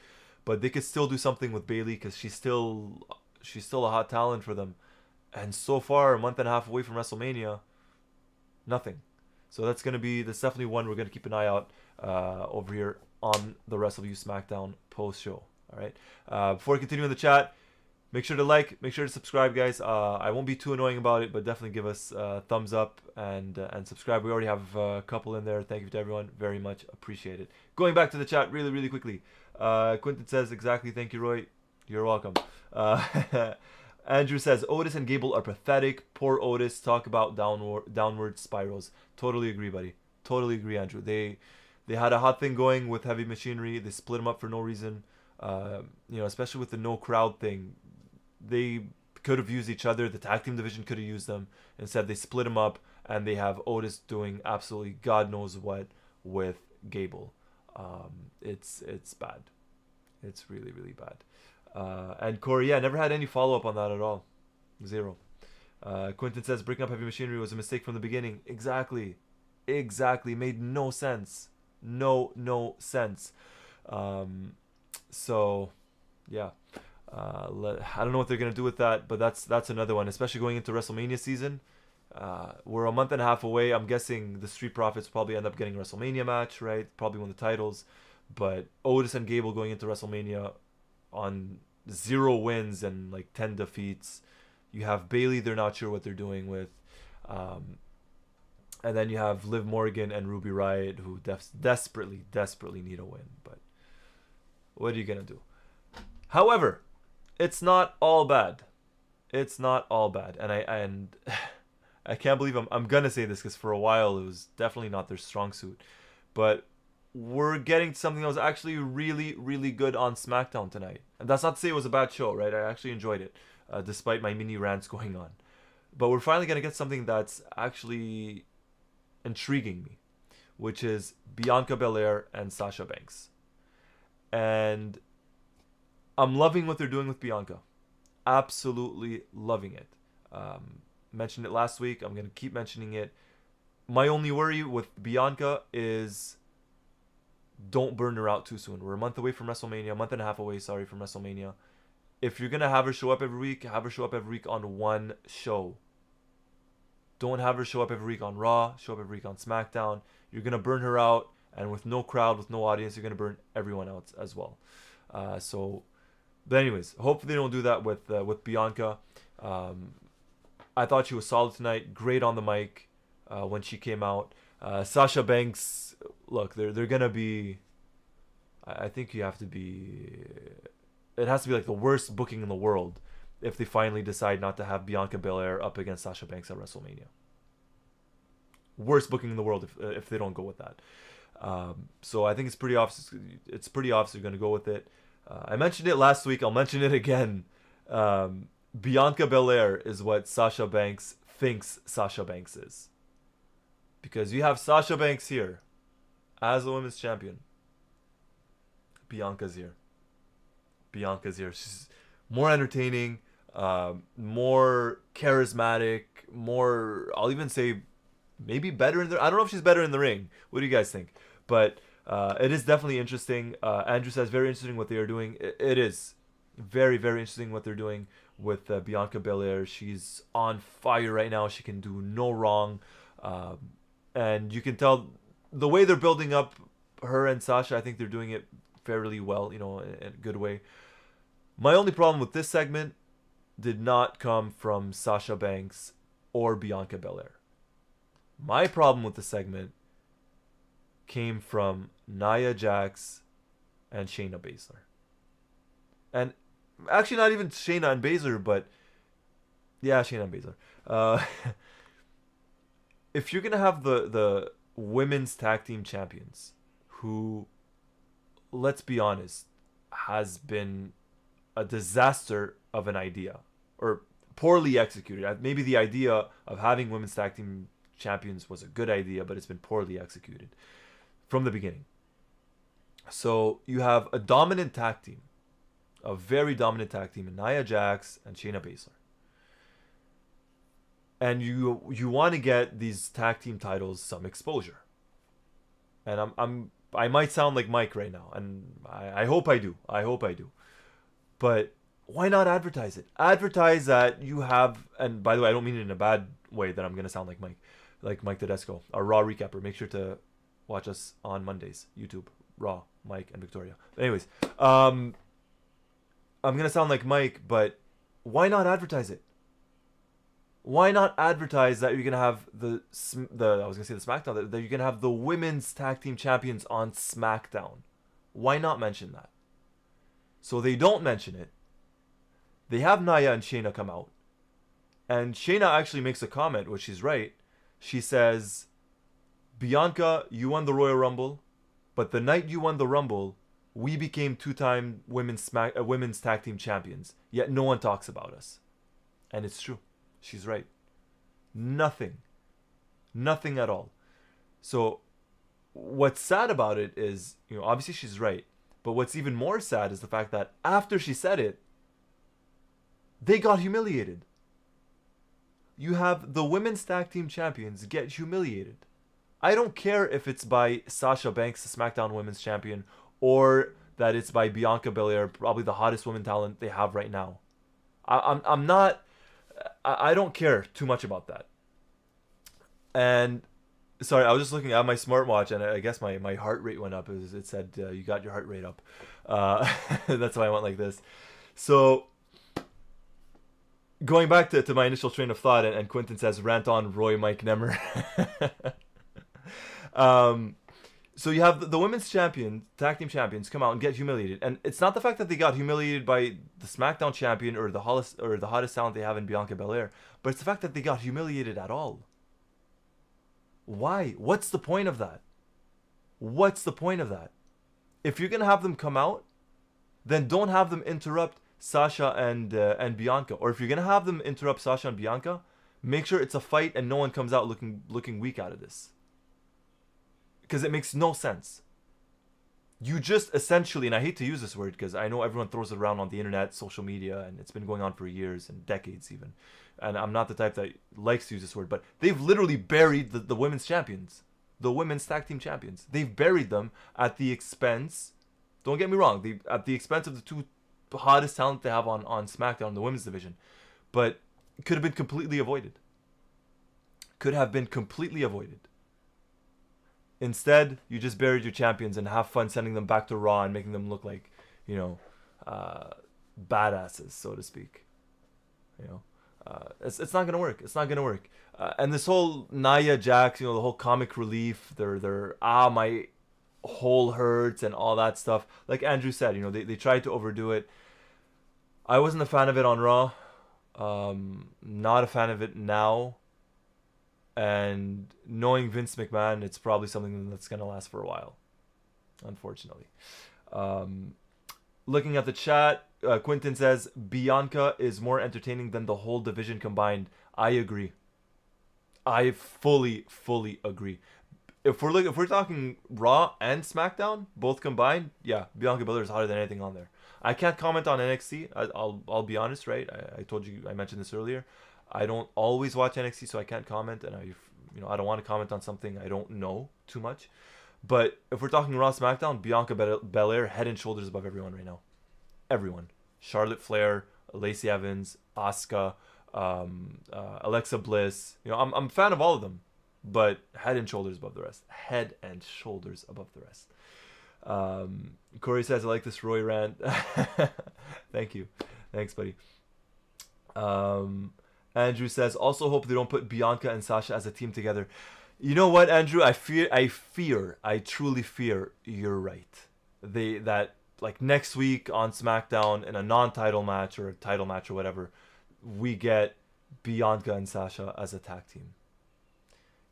But they could still do something with Bayley because she's still a hot talent for them. And so far, a month and a half away from WrestleMania, nothing. So that's definitely one we're going to keep an eye out over here on the Wrestleview SmackDown Post Show. All right. Before we continue in the chat, make sure to like, make sure to subscribe, guys. I won't be too annoying about it, but definitely give us a thumbs up and subscribe. We already have a couple in there. Thank you to everyone. Very much appreciated. Going back to the chat really, really quickly. Quentin says, exactly. Thank you, Roy. You're welcome. Andrew says, Otis and Gable are pathetic. Poor Otis. Talk about downward spirals. Totally agree, buddy. Totally agree, Andrew. They had a hot thing going with Heavy Machinery. They split them up for no reason. Especially with the no crowd thing. They could have used each other. The tag team division could have used them. Instead, they split them up, and they have Otis doing absolutely God knows what with Gable. It's bad. It's really, really bad. And Corey, never had any follow-up on that at all. Zero. Quentin says, breaking up Heavy Machinery was a mistake from the beginning. Exactly. Made no sense. No sense. So, yeah. I don't know what they're going to do with that, but that's another one, especially going into WrestleMania season. We're a month and a half away. I'm guessing the Street Profits will probably end up getting a WrestleMania match, right? Probably win the titles. But Otis and Gable going into WrestleMania on 0 wins and like 10 defeats. You have Bayley, they're not sure what they're doing with. And then you have Liv Morgan and Ruby Riott, who desperately need a win. But what are you going to do? However, it's not all bad. And I can't believe I'm going to say this, because for a while it was definitely not their strong suit. But we're getting something that was actually really, really good on SmackDown tonight. And that's not to say it was a bad show, right? I actually enjoyed it, despite my mini rants going on. But we're finally going to get something that's actually intriguing me, which is Bianca Belair and Sasha Banks. And I'm loving what they're doing with Bianca. Absolutely loving it. Mentioned it last week. I'm going to keep mentioning it. My only worry with Bianca is don't burn her out too soon. We're a month away from WrestleMania. A month and a half away, from WrestleMania. If you're going to have her show up every week, have her show up every week on one show. Don't have her show up every week on Raw, show up every week on SmackDown. You're going to burn her out, and with no crowd, with no audience, you're going to burn everyone else as well. But anyways, hopefully they don't do that with Bianca. I thought she was solid tonight. Great on the mic when she came out. Sasha Banks, look, they're gonna be. I think you have to be. It has to be like the worst booking in the world if they finally decide not to have Bianca Belair up against Sasha Banks at WrestleMania. Worst booking in the world if they don't go with that. So I think it's pretty obvious. It's pretty obvious they're gonna go with it. I mentioned it last week. I'll mention it again. Bianca Belair is what Sasha Banks thinks Sasha Banks is. Because you have Sasha Banks here as a women's champion. Bianca's here. She's more entertaining, more charismatic, more, I'll even say, maybe better in the... I don't know if she's better in the ring. What do you guys think? But it is definitely interesting. Andrew says, very interesting what they are doing. It is very, very interesting what they're doing with Bianca Belair. She's on fire right now. She can do no wrong. And you can tell the way they're building up her and Sasha, I think they're doing it fairly well, in a good way. My only problem with this segment did not come from Sasha Banks or Bianca Belair. My problem with the segment came from Nia Jax and Shayna Baszler. And actually not even Shayna and Baszler, but yeah, Shayna and Baszler. If you're going to have the women's tag team champions, who, let's be honest, has been a disaster of an idea, or poorly executed. Maybe the idea of having women's tag team champions was a good idea, but it's been poorly executed from the beginning. So you have a dominant tag team, a very dominant tag team in Nia Jax and Shayna Baszler. And you want to get these tag team titles some exposure. And I might sound like Mike right now, and I hope I do. But why not advertise it? Advertise that you have, and by the way, I don't mean it in a bad way that I'm going to sound like Mike Tedesco, our Raw recapper. Make sure to watch us on Mondays, YouTube, Raw, Mike and Victoria. But anyways, I'm going to sound like Mike, but why not advertise it? Why not advertise that you're going to have the SmackDown, that you're going to have the women's tag team champions on SmackDown? Why not mention that? So they don't mention it. They have Nia and Shayna come out. And Shayna actually makes a comment, which she's right. She says, Bianca, you won the Royal Rumble, but the night you won the Rumble, we became two-time women's tag team champions. Yet no one talks about us. And it's true. She's right. Nothing at all. So what's sad about it is, obviously she's right. But what's even more sad is the fact that after she said it, they got humiliated. You have the women's tag team champions get humiliated. I don't care if it's by Sasha Banks, the SmackDown Women's Champion, or that it's by Bianca Belair, probably the hottest women talent they have right now. I don't care too much about that. And sorry, I was just looking at my smartwatch, and I guess my heart rate went up. It said you got your heart rate up. That's why I went like this. So going back to my initial train of thought, and Quentin says, rant on Roy Mike Nemer. So you have the women's tag team champions come out and get humiliated. And it's not the fact that they got humiliated by the SmackDown champion or the hottest talent they have in Bianca Belair, but it's the fact that they got humiliated at all. Why? What's the point of that? If you're going to have them come out, then don't have them interrupt Sasha and Bianca. Or if you're going to have them interrupt Sasha and Bianca, make sure it's a fight and no one comes out looking weak out of this. Because it makes no sense. You just essentially, and I hate to use this word because I know everyone throws it around on the internet, social media, and it's been going on for years and decades even. And I'm not the type that likes to use this word, but they've literally buried the women's champions. The women's tag team champions. They've buried them at the expense, don't get me wrong, at the expense of the two hottest talent they have on SmackDown, the women's division. But it could have been completely avoided. Instead, you just buried your champions and have fun sending them back to Raw and making them look like, badasses, so to speak. It's not gonna work. And this whole Nia Jax, the whole comic relief, their my hole hurts and all that stuff. Like Andrew said, they tried to overdo it. I wasn't a fan of it on Raw. Not a fan of it now. And knowing Vince McMahon, it's probably something that's going to last for a while, unfortunately. Looking at the chat, Quentin says, Bianca is more entertaining than the whole division combined. I agree. I fully agree. If we're talking Raw and SmackDown, both combined, yeah, Bianca Belair is hotter than anything on there. I can't comment on NXT. I'll be honest, right? I mentioned this earlier. I don't always watch NXT, so I can't comment, and I don't want to comment on something I don't know too much. But if we're talking Raw, SmackDown, Bianca Belair head and shoulders above everyone right now. Everyone. Charlotte Flair, Lacey Evans, Asuka, Alexa Bliss. I'm a fan of all of them, but head and shoulders above the rest. Corey says, I like this Roy rant. Thank you. Thanks, buddy. Andrew says, also hope they don't put Bianca and Sasha as a team together. You know what, Andrew? I truly fear you're right. That next week on SmackDown in a non-title match or a title match or whatever, we get Bianca and Sasha as a tag team.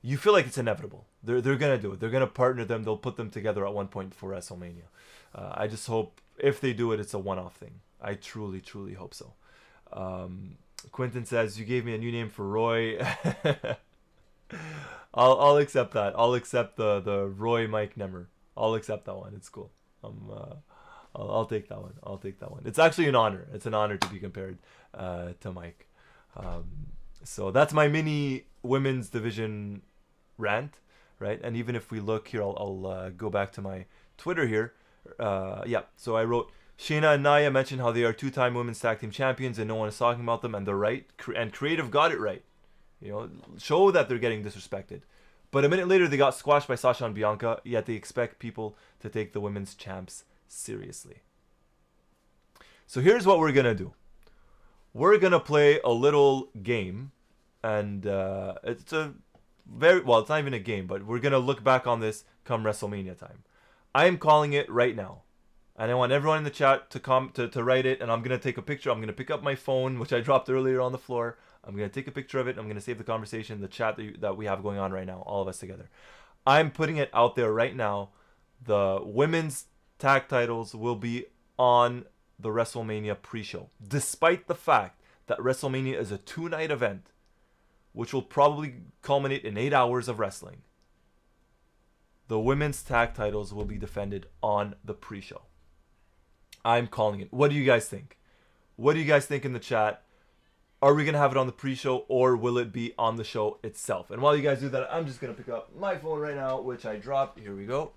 You feel like it's inevitable. They're gonna do it. They're gonna partner them. They'll put them together at one point before WrestleMania. I just hope if they do it, it's a one-off thing. I truly hope so. Quentin says, you gave me a new name for Roy. I'll accept that. I'll accept the Roy Mike Nemer. I'll accept that one. It's cool. I'll take that one. It's actually an honor. It's an honor to be compared to Mike. So that's my mini women's division rant, right? And even if we look here, I'll go back to my Twitter here. So I wrote, Shayna and Nia mentioned how they are two-time women's tag team champions and no one is talking about them, and they're right. And Creative got it right. Show that they're getting disrespected. But a minute later, they got squashed by Sasha and Bianca, yet they expect people to take the women's champs seriously. So here's what we're going to do. We're going to play a little game, and it's it's not even a game, but we're going to look back on this come WrestleMania time. I am calling it right now. And I want everyone in the chat to write it, and I'm going to take a picture. I'm going to pick up my phone, which I dropped earlier on the floor. I'm going to take a picture of it. I'm going to save the conversation, the chat that we have going on right now, all of us together. I'm putting it out there right now. The women's tag titles will be on the WrestleMania pre-show, despite the fact that WrestleMania is a 2-night event, which will probably culminate in 8 hours of wrestling. The women's tag titles will be defended on the pre-show. I'm calling it. What do you guys think? What do you guys think in the chat? Are we going to have it on the pre-show, or will it be on the show itself? And while you guys do that, I'm just going to pick up my phone right now, which I dropped. Here we go.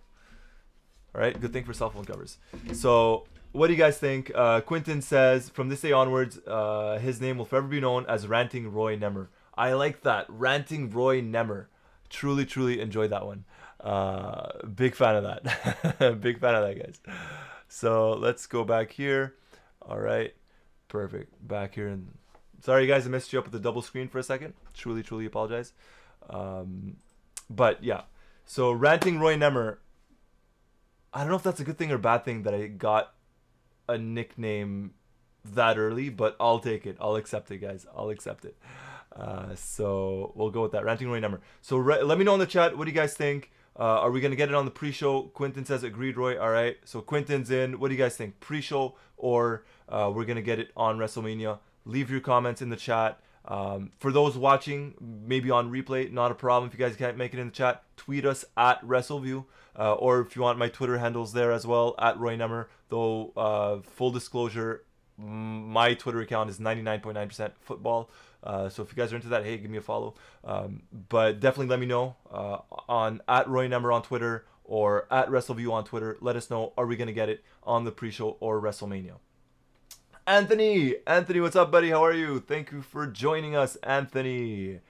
All right, good thing for cell phone covers. So, what do you guys think? Quentin says, from this day onwards, his name will forever be known as Ranting Roy Nemer. I like that. Ranting Roy Nemer. Truly, truly enjoyed that one. Big fan of that. Big fan of that, guys. So, let's go back here. All right, perfect. Back here. And sorry, guys, I messed you up with the double screen for a second. Truly, truly apologize. But, yeah. So, Ranting Roy Nemer. I don't know if that's a good thing or bad thing that I got a nickname that early, but I'll take it. I'll accept it, guys. I'll accept it. So we'll go with that. Ranting Roy Nemer. So let me know in the chat. What do you guys think? Are we going to get it on the pre-show? Quentin says, agreed, Roy. All right. So Quentin's in. What do you guys think? Pre-show or we're going to get it on WrestleMania? Leave your comments in the chat. For those watching, maybe on replay, not a problem. If you guys can't make it in the chat, tweet us at Wrestleview. Or if you want, my Twitter handles there as well, at Roy Nemer. Though, full disclosure, my Twitter account is 99.9% football. So if you guys are into that, hey, give me a follow. But definitely let me know on at Roy Nemer on Twitter or at Wrestleview on Twitter. Let us know, are we going to get it on the pre-show or WrestleMania? Anthony, what's up, buddy? How are you? Thank you for joining us, Anthony.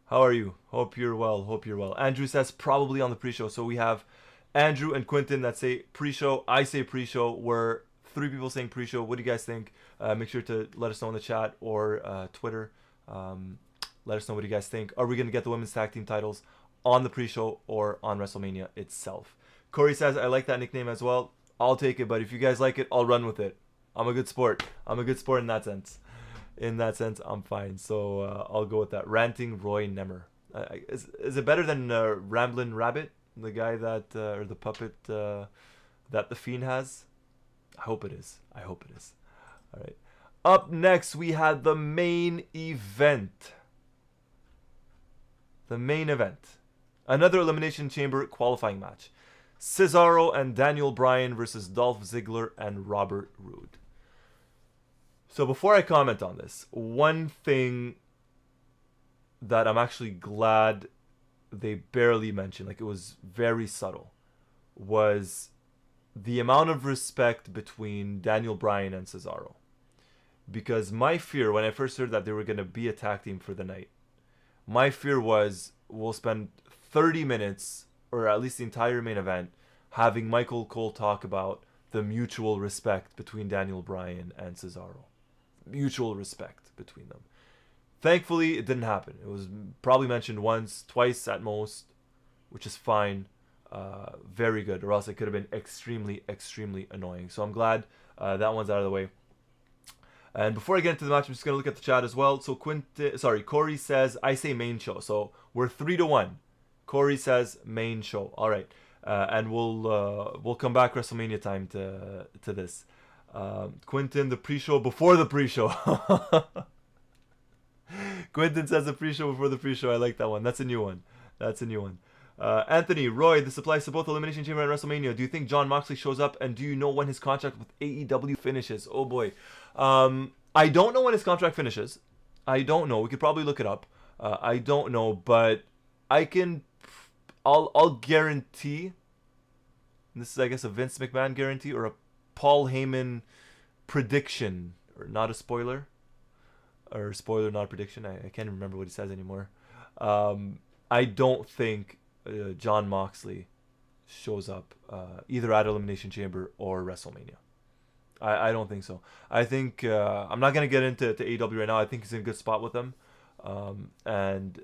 How are you? Hope you're well. Andrew says probably on the pre-show. So we have Andrew and Quentin that say pre-show. I say pre-show. We're 3 people saying pre-show. What do you guys think? Make sure to let us know in the chat or Twitter. Let us know what you guys think. Are we going to get the women's tag team titles on the pre-show or on WrestleMania itself? Corey says, I like that nickname as well. I'll take it, but if you guys like it, I'll run with it. I'm a good sport. I'm a good sport in that sense. In that sense, I'm fine. So I'll go with that. Ranting Roy Nemer. Is it better than Ramblin' Rabbit? The guy that, or the puppet that The Fiend has? I hope it is. All right. Up next, we had the main event. Another Elimination Chamber qualifying match. Cesaro and Daniel Bryan versus Dolph Ziggler and Robert Roode. So before I comment on this, one thing that I'm actually glad they barely mentioned, like it was very subtle, was the amount of respect between Daniel Bryan and Cesaro. Because my fear, when I first heard that they were going to be a tag team for the night, my fear was we'll spend 30 minutes, or at least the entire main event, having Michael Cole talk about the mutual respect between Daniel Bryan and Cesaro. Mutual respect between them. Thankfully, it didn't happen. It was probably mentioned once, twice at most, which is fine. Very good, or else it could have been extremely, extremely annoying. So I'm glad that one's out of the way. And before I get into the match, I'm just going to look at the chat as well. So Corey says, I say main show. So we're 3-1. Corey says main show. All right. And we'll come back WrestleMania time to this. Quentin, the pre-show before the pre-show. Quentin says the pre-show before the pre-show. I like that one. That's a new one. Anthony, Roy, this applies to both Elimination Chamber and WrestleMania. Do you think Jon Moxley shows up, and do you know when his contract with AEW finishes? Oh boy. I don't know when his contract finishes. I don't know. We could probably look it up. I don't know, but I'll guarantee. This is, I guess, a Vince McMahon guarantee or a Paul Heyman prediction, or not a spoiler, or spoiler, not a prediction. I can't remember what he says anymore. I don't think Jon Moxley shows up either at Elimination Chamber or WrestleMania. I don't think so. I think I'm not gonna get into AEW right now. I think he's in a good spot with them, and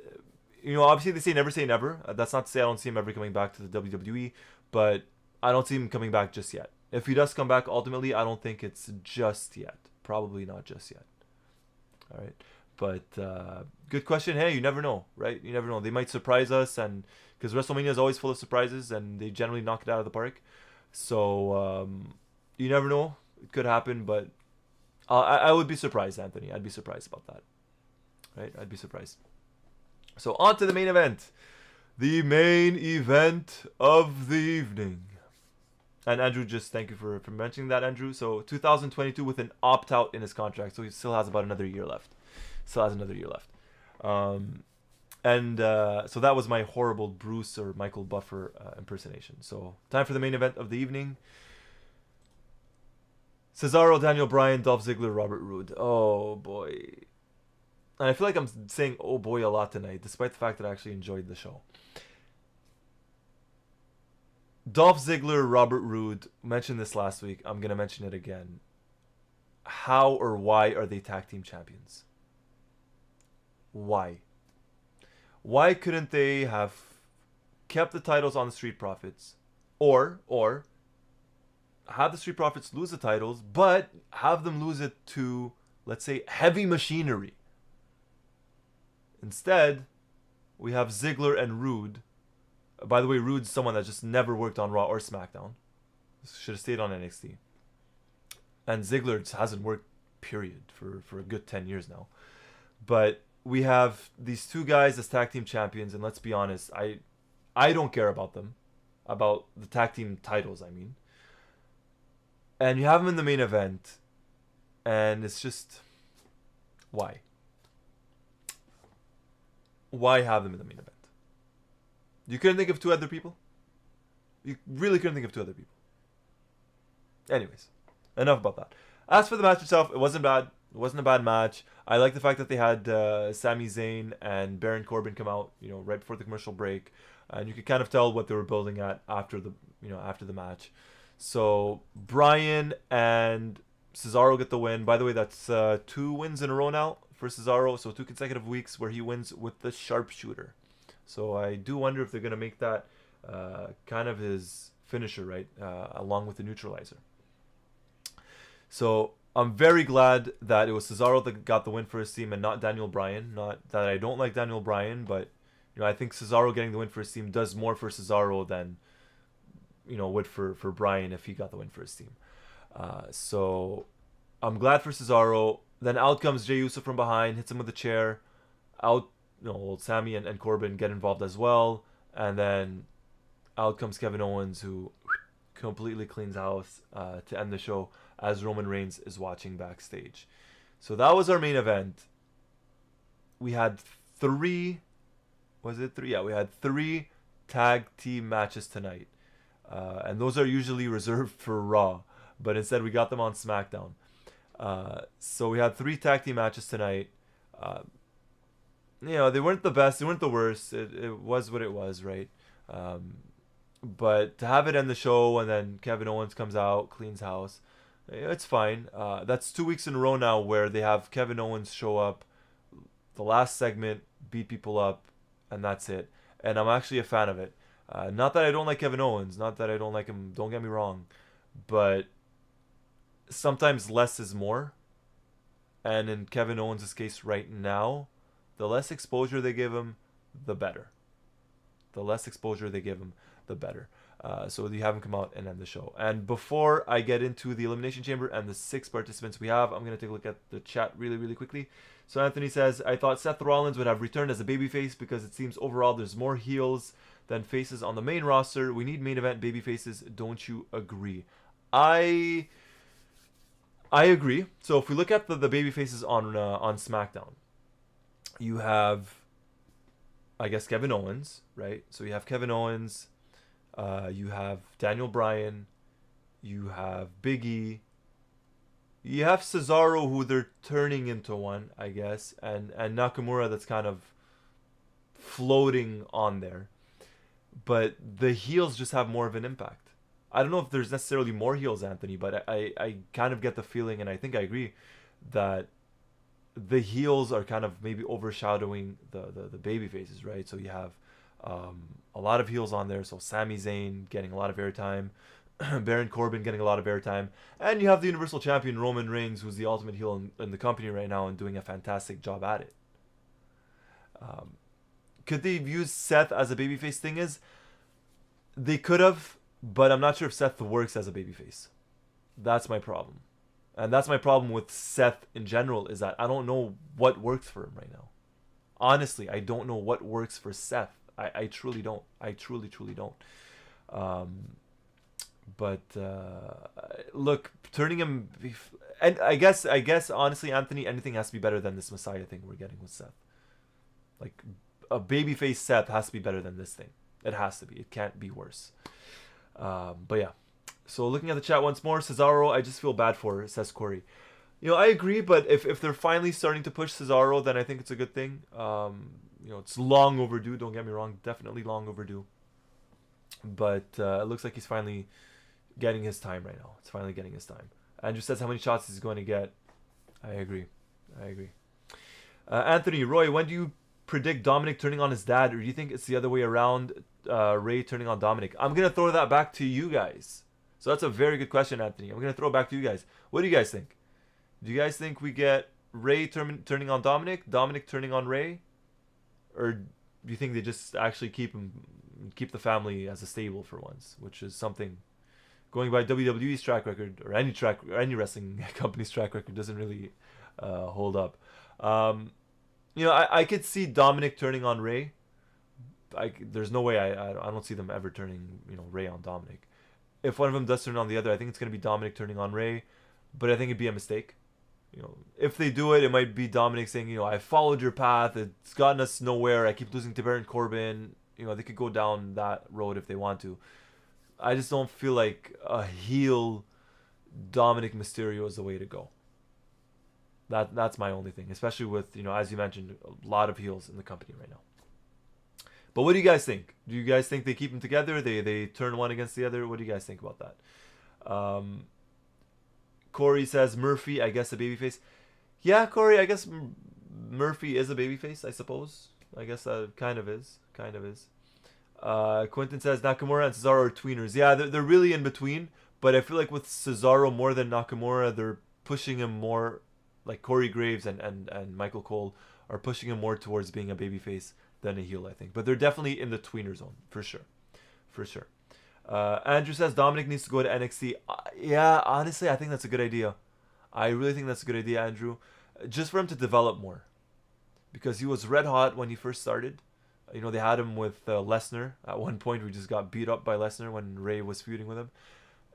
obviously they say never. That's not to say I don't see him ever coming back to the WWE, but I don't see him coming back just yet. If he does come back ultimately, I don't think it's just yet. Probably not just yet. All right. But good question. Hey, you never know, right? You never know. They might surprise us, and because WrestleMania is always full of surprises, and they generally knock it out of the park. So you never know. It could happen, but I would be surprised, Anthony. I'd be surprised about that. Right? I'd be surprised. So on to the main event. The main event of the evening. And Andrew, just thank you for mentioning that, Andrew. So 2022 with an opt-out in his contract. So he still has about another year left. So that was my horrible Bruce or Michael Buffer impersonation. So time for the main event of the evening. Cesaro, Daniel Bryan, Dolph Ziggler, Robert Roode. Oh boy. And I feel like I'm saying oh boy a lot tonight, despite the fact that I actually enjoyed the show. Dolph Ziggler, Robert Roode, mentioned this last week. I'm going to mention it again. How or why are they tag team champions? Why? Why couldn't they have kept the titles on the Street Profits, or have the Street Profits lose the titles, but have them lose it to, let's say, Heavy Machinery? Instead, we have Ziggler and Roode. By the way, Roode's someone that just never worked on Raw or SmackDown. Should have stayed on NXT. And Ziggler just hasn't worked, period, for a good 10 years now. But we have these two guys as tag team champions, and let's be honest, I don't care about them. About the tag team titles, I mean. And you have them in the main event, and it's just... Why? Why have them in the main event? You couldn't think of two other people? You really couldn't think of two other people. Anyways, enough about that. As for the match itself, it wasn't bad. It wasn't a bad match. I like the fact that they had Sami Zayn and Baron Corbin come out, right before the commercial break, and you could kind of tell what they were building at after the match. So Bryan and Cesaro get the win. By the way, that's 2 wins in a row now for Cesaro. So 2 consecutive weeks where he wins with the sharpshooter. So I do wonder if they're going to make that kind of his finisher, right? Along with the neutralizer. So I'm very glad that it was Cesaro that got the win for his team and not Daniel Bryan. Not that I don't like Daniel Bryan, but I think Cesaro getting the win for his team does more for Cesaro than would for Bryan if he got the win for his team. So I'm glad for Cesaro. Then out comes Jey Uso from behind, hits him with a chair. Out, Sami and Corbin get involved as well, and then out comes Kevin Owens, who completely cleans house to end the show as Roman Reigns is watching backstage. So that was our main event. We had 3. Was it 3? Yeah, we had 3 tag team matches tonight, and those are usually reserved for Raw, but instead we got them on SmackDown. So we had 3 tag team matches tonight. They weren't the best, they weren't the worst. It was what it was, right? But to have it end the show and then Kevin Owens comes out, cleans house, it's fine. That's 2 weeks in a row now where they have Kevin Owens show up, the last segment, beat people up, and that's it. And I'm actually a fan of it. Not that I don't like Kevin Owens, not that I don't like him, don't get me wrong, but sometimes less is more. And in Kevin Owens' case right now, the less exposure they give him, the better. The less exposure they give him, the better. So you have him come out and end the show. And before I get into the Elimination Chamber and the 6 participants we have, I'm going to take a look at the chat really, really quickly. So Anthony says, I thought Seth Rollins would have returned as a babyface because it seems overall there's more heels than faces on the main roster. We need main event babyfaces. Don't you agree? I agree. So if we look at the babyfaces on SmackDown, you have, I guess, Kevin Owens, right? So you have Kevin Owens, you have Daniel Bryan, you have Big E, you have Cesaro, who they're turning into one, I guess, and Nakamura that's kind of floating on there. But the heels just have more of an impact. I don't know if there's necessarily more heels, Anthony, but I kind of get the feeling, and I think I agree, that the heels are kind of maybe overshadowing the baby faces, right? So you have a lot of heels on there. So Sami Zayn getting a lot of airtime. Baron Corbin getting a lot of airtime. And you have the Universal Champion Roman Reigns, who's the ultimate heel in the company right now and doing a fantastic job at it. Could they have used Seth as a babyface? Thing is, they could have, but I'm not sure if Seth works as a babyface. That's my problem. And that's my problem with Seth in general, is that I don't know what works for him right now. Honestly, I don't know what works for Seth. I truly don't. I truly don't. But look, turning him, and I guess honestly, Anthony, anything has to be better than this Messiah thing we're getting with Seth. Like, a babyface Seth has to be better than this thing. It has to be. It can't be worse. But yeah. So looking at the chat once more, Cesaro, I just feel bad for, says Corey. You know, I agree, but if they're finally starting to push Cesaro, then I think it's a good thing. You know, it's long overdue, don't get me wrong. Definitely long overdue. But it looks like he's finally getting his time right now. It's finally getting his time. Andrew says how many shots he's going to get. I agree. Anthony, Roy, when do you predict Dominic turning on his dad, or do you think it's the other way around, Ray turning on Dominic? I'm going to throw that back to you guys. So that's a very good question, Anthony. I'm going to throw it back to you guys. What do you guys think? Do you guys think we get Ray turning on Dominic, Dominic turning on Ray? Or do you think they just actually keep the family as a stable for once, which is something, going by WWE's track record, or any wrestling company's track record, doesn't really hold up. You know, I could see Dominic turning on Ray. There's no way I don't see them ever turning, you know, Ray on Dominic. If one of them does turn on the other, I think it's going to be Dominic turning on Ray, but I think it'd be a mistake. You know, if they do it, it might be Dominic saying, you know, I followed your path, it's gotten us nowhere, I keep losing to Baron Corbin. You know, they could go down that road if they want to. I just don't feel like a heel Dominic Mysterio is the way to go. That's my only thing, especially with, you know, as you mentioned, a lot of heels in the company right now. But what do you guys think? Do you guys think they keep them together? They turn one against the other? What do you guys think about that? Corey says Murphy, I guess, a babyface. Yeah, Corey, I guess Murphy is a babyface, I suppose. I guess that kind of is. Quentin says Nakamura and Cesaro are tweeners. Yeah, they're really in between. But I feel like with Cesaro more than Nakamura, they're pushing him more, like Corey Graves and Michael Cole are pushing him more towards being a babyface than a heel, I think. But they're definitely in the tweener zone, for sure. Andrew says Dominic needs to go to NXT. Yeah, honestly, I think that's a good idea. I really think that's a good idea, Andrew. Just for him to develop more. Because he was red hot when he first started. You know, they had him with Lesnar. At one point, we just got beat up by Lesnar when Ray was feuding with him.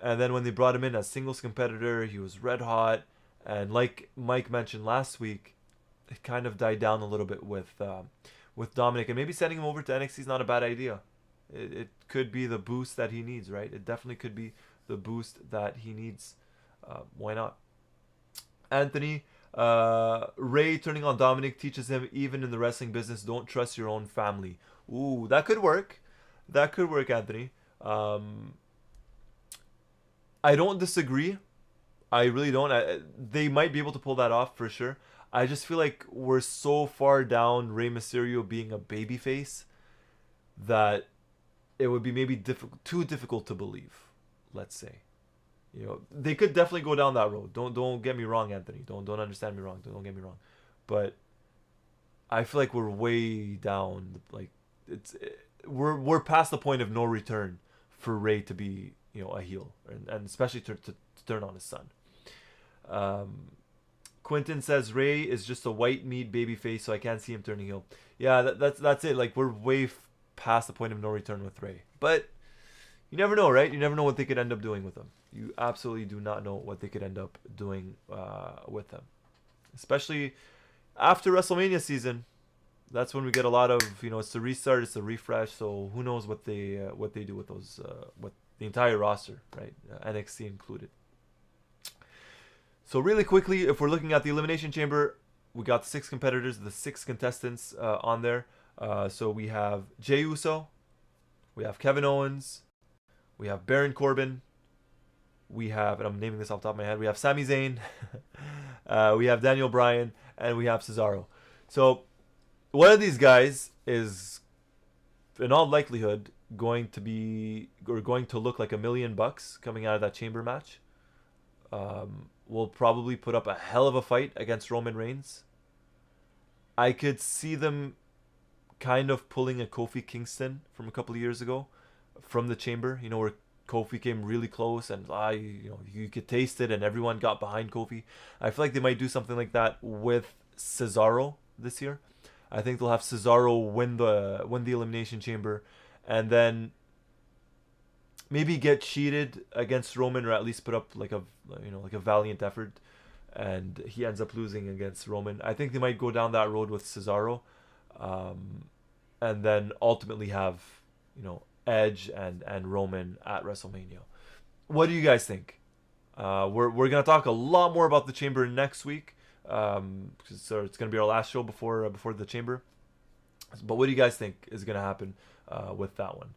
And then when they brought him in as singles competitor, he was red hot. And like Mike mentioned last week, it kind of died down a little bit with Dominic. And maybe sending him over to NXT is not a bad idea. It could be the boost that he needs, right? It definitely could be the boost that he needs. Why not? Anthony, Ray turning on Dominic teaches him, even in the wrestling business, don't trust your own family. Ooh, that could work. That could work, Anthony. I don't disagree. I really don't. They might be able to pull that off for sure. I just feel like we're so far down Rey Mysterio being a babyface that it would be maybe too difficult to believe, let's say. You know, they could definitely go down that road. Don't get me wrong, Anthony. Don't understand me wrong. Don't get me wrong. But I feel like we're way down. Like we're past the point of no return for Ray to be, you know, a heel, and especially to turn on his son. Quentin says Ray is just a white meat babyface, so I can't see him turning heel. Yeah, that's it. Like, we're way past the point of no return with Ray. But you never know, right? You never know what they could end up doing with him. You absolutely do not know what they could end up doing with him. Especially after WrestleMania season. That's when we get a lot of, you know, it's the restart, it's the refresh. So who knows what they do with those, with the entire roster, right? NXT included. So really quickly, if we're looking at the Elimination Chamber, we got 6 competitors, the 6 contestants on there. So we have Jey Uso, we have Kevin Owens, we have Baron Corbin, we have, and I'm naming this off the top of my head, we have Sami Zayn, we have Daniel Bryan, and we have Cesaro. So one of these guys is, in all likelihood, going to look like $1 million coming out of that Chamber match. Will probably put up a hell of a fight against Roman Reigns. I could see them kind of pulling a Kofi Kingston from a couple of years ago from the Chamber, where Kofi came really close and you could taste it and everyone got behind Kofi. I feel like they might do something like that with Cesaro this year. I think they'll have Cesaro win the Elimination Chamber and then maybe get cheated against Roman, or at least put up like a valiant effort, and he ends up losing against Roman. I think they might go down that road with Cesaro, and then ultimately have Edge and Roman at WrestleMania. What do you guys think? We're gonna talk a lot more about the Chamber next week, so it's gonna be our last show before the Chamber. But what do you guys think is gonna happen with that one?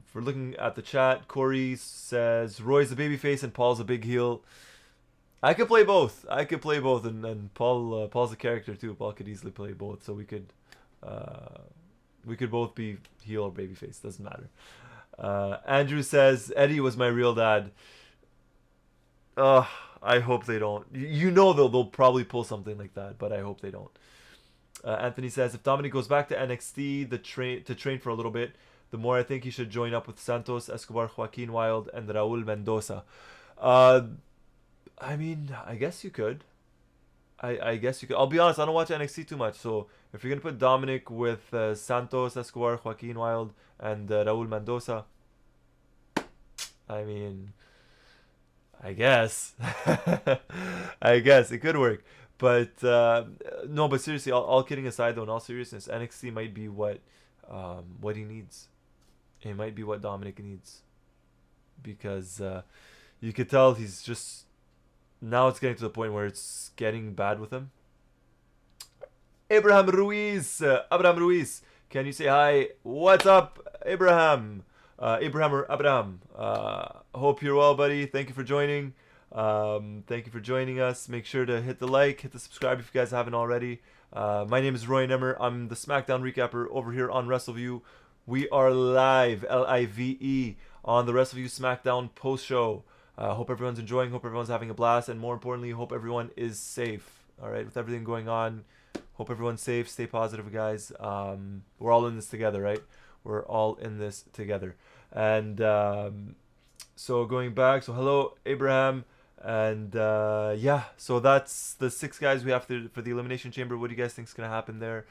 For looking at the chat, Corey says Roy's a babyface and Paul's a big heel. I could play both. And Paul's a character too. Paul could easily play both, so we could both be heel or babyface. Doesn't matter. Andrew says Eddie was my real dad. I hope they don't. They'll probably pull something like that, but I hope they don't. Anthony says if Dominic goes back to NXT to train for a little bit, the more I think he should join up with Santos, Escobar, Joaquin Wilde, and Raul Mendoza. I mean, I guess you could. I guess you could. I'll be honest, I don't watch NXT too much, so if you're going to put Dominic with Santos, Escobar, Joaquin Wilde, and Raul Mendoza, I mean, I guess. I guess it could work. But, no, but seriously, all kidding aside, though, in all seriousness, NXT might be what he needs. It might be what Dominic needs. Because you could tell he's just... Now it's getting to the point where it's getting bad with him. Abraham Ruiz. Can you say hi? What's up, Abraham? Abraham. Hope you're well, buddy. Thank you for joining. Thank you for joining us. Make sure to hit the like, hit the subscribe if you guys haven't already. My name is Roy Nemer. I'm the SmackDown recapper over here on Wrestleview. We are live, Live, on the Wrestleview SmackDown Post Show. Hope everyone's enjoying. Hope everyone's having a blast, and more importantly, hope everyone is safe. All right, with everything going on, hope everyone's safe. Stay positive, guys. We're all in this together, right? We're all in this together. And so going back, so hello, Abraham. And yeah, so that's the 6 guys we have for the Elimination Chamber. What do you guys think is going to happen there?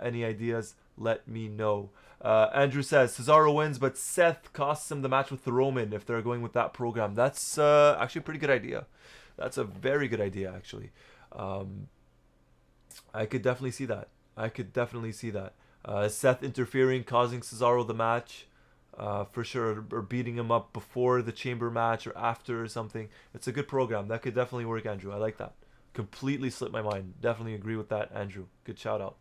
Any ideas? Let me know. Andrew says Cesaro wins, but Seth costs him the match with the Roman if they're going with that program. That's actually a pretty good idea. That's a very good idea, actually. I could definitely see that. Seth interfering, causing Cesaro the match. For sure, or beating him up before the Chamber match or after or something. It's a good program. That could definitely work, Andrew. I like that. Completely slipped my mind. Definitely agree with that, Andrew. Good shout out.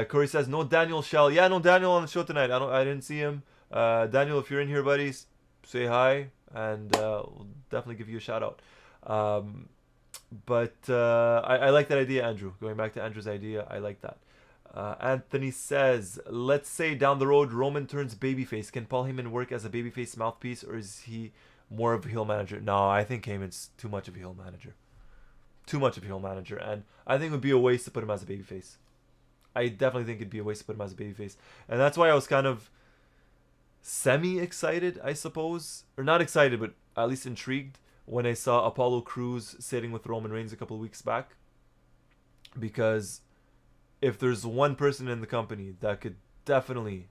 Corey says no Daniel Shell. Yeah, no Daniel on the show tonight. I didn't see him. Daniel, if you're in here, buddies, say hi, and we'll definitely give you a shout out. But I like that idea, Andrew. Going back to Andrew's idea, I like that. Anthony says, let's say down the road Roman turns babyface. Can Paul Heyman work as a babyface mouthpiece, or is he more of a heel manager? No, I think Heyman's too much of a heel manager. And I think it would be a waste to put him as a babyface. I definitely think it'd be a waste to put him as a babyface. And that's why I was kind of semi-excited, I suppose. Or not excited, but at least intrigued when I saw Apollo Crews sitting with Roman Reigns a couple of weeks back. Because if there's one person in the company that could definitely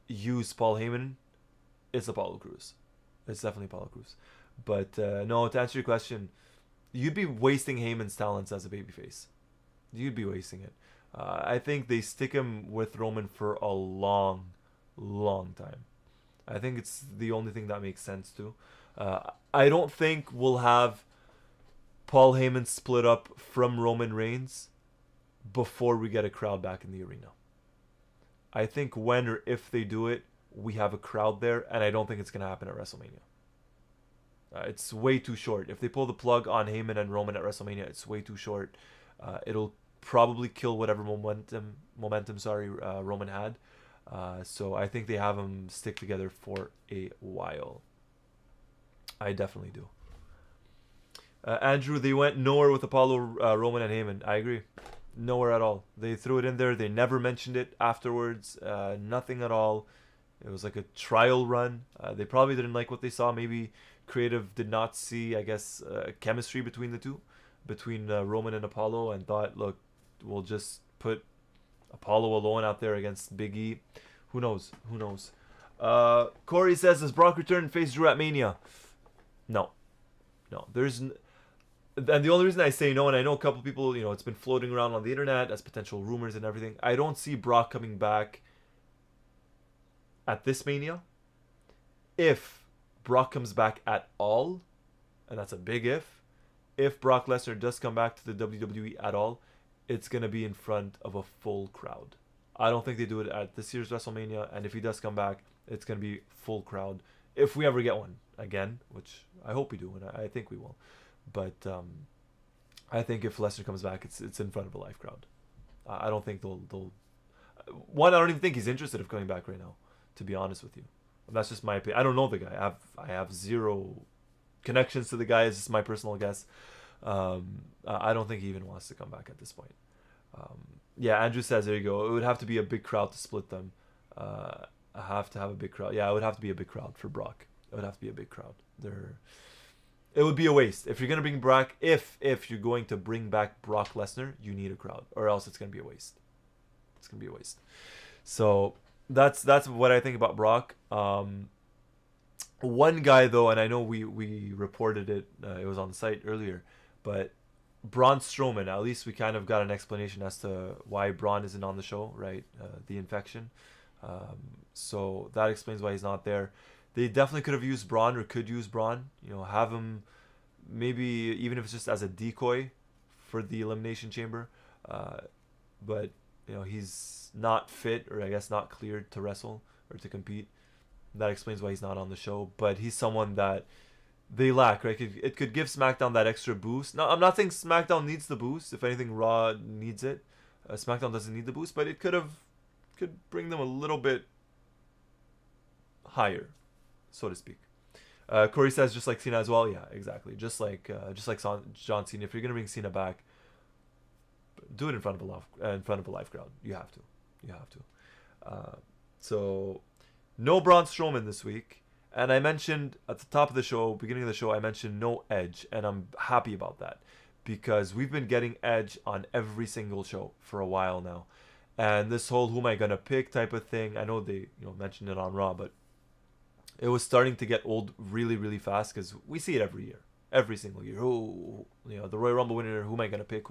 use Paul Heyman, it's Apollo Crews. It's definitely Apollo Crews. But no, to answer your question, you'd be wasting Heyman's talents as a babyface. You'd be wasting it. I think they stick him with Roman for a long time. I think it's the only thing that makes sense too. I don't think we'll have Paul Heyman split up from Roman Reigns before we get a crowd back in the arena. I think when or if they do it, we have a crowd there, and I don't think it's going to happen at WrestleMania. It's way too short. If they pull the plug on Heyman and Roman at WrestleMania, it's way too short. It'll probably kill whatever momentum Roman had. So I think they have them stick together for a while. I definitely do. Andrew, they went nowhere with Apollo, Roman, and Heyman. I agree. Nowhere at all. They threw it in there. They never mentioned it afterwards. Nothing at all. It was like a trial run. They probably didn't like what they saw. Maybe creative did not see, I guess, chemistry between the two, between Roman and Apollo, and thought, look, we'll just put Apollo alone out there against Big E. Who knows? Who knows? Corey says, does Brock return and face Drew at Mania? No. No. And the only reason I say no, and I know a couple people, it's been floating around on the internet as potential rumors and everything. I don't see Brock coming back at this Mania. If Brock comes back at all, and that's a big if Brock Lesnar does come back to the WWE at all, it's going to be in front of a full crowd. I don't think they do it at this year's WrestleMania, and if he does come back, it's going to be full crowd. If we ever get one again, which I hope we do, and I think we will. But I think if Lesnar comes back, it's in front of a live crowd. I don't think they'll. One, I don't even think he's interested in coming back right now, to be honest with you. That's just my opinion. I don't know the guy. I have zero connections to the guy. It's just my personal guess. I don't think he even wants to come back at this point. Yeah, Andrew says, there you go. It would have to be a big crowd to split them. I have to have a big crowd. Yeah, it would have to be a big crowd for Brock. It would have to be a big crowd. It would be a waste. If you're going to bring Brock, if you're going to bring back Brock Lesnar, you need a crowd, or else it's going to be a waste. It's going to be a waste. So that's what I think about Brock. One guy though, and I know we reported it. It was on the site earlier, but Braun Strowman. At least we kind of got an explanation as to why Braun isn't on the show, right? The infection. So that explains why he's not there. They definitely could have used Braun, or could use Braun. Have him maybe even if it's just as a decoy for the Elimination Chamber. But he's not fit, or I guess not cleared to wrestle or to compete. That explains why he's not on the show. But he's someone that they lack, right? It could give SmackDown that extra boost. No, I'm not saying SmackDown needs the boost. If anything, Raw needs it. SmackDown doesn't need the boost, but it could bring them a little bit higher, so to speak. Corey says just like Cena as well. Yeah, exactly. Just like John Cena. If you're gonna bring Cena back, do it in front of a live crowd. You have to. So no Braun Strowman this week. And I mentioned at the top of the show, beginning of the show, I mentioned no Edge, and I'm happy about that because we've been getting Edge on every single show for a while now. And this whole who am I gonna pick type of thing, I know they mentioned it on Raw, but it was starting to get old really, really fast because we see it every year, every single year. The Royal Rumble winner, who am I gonna pick?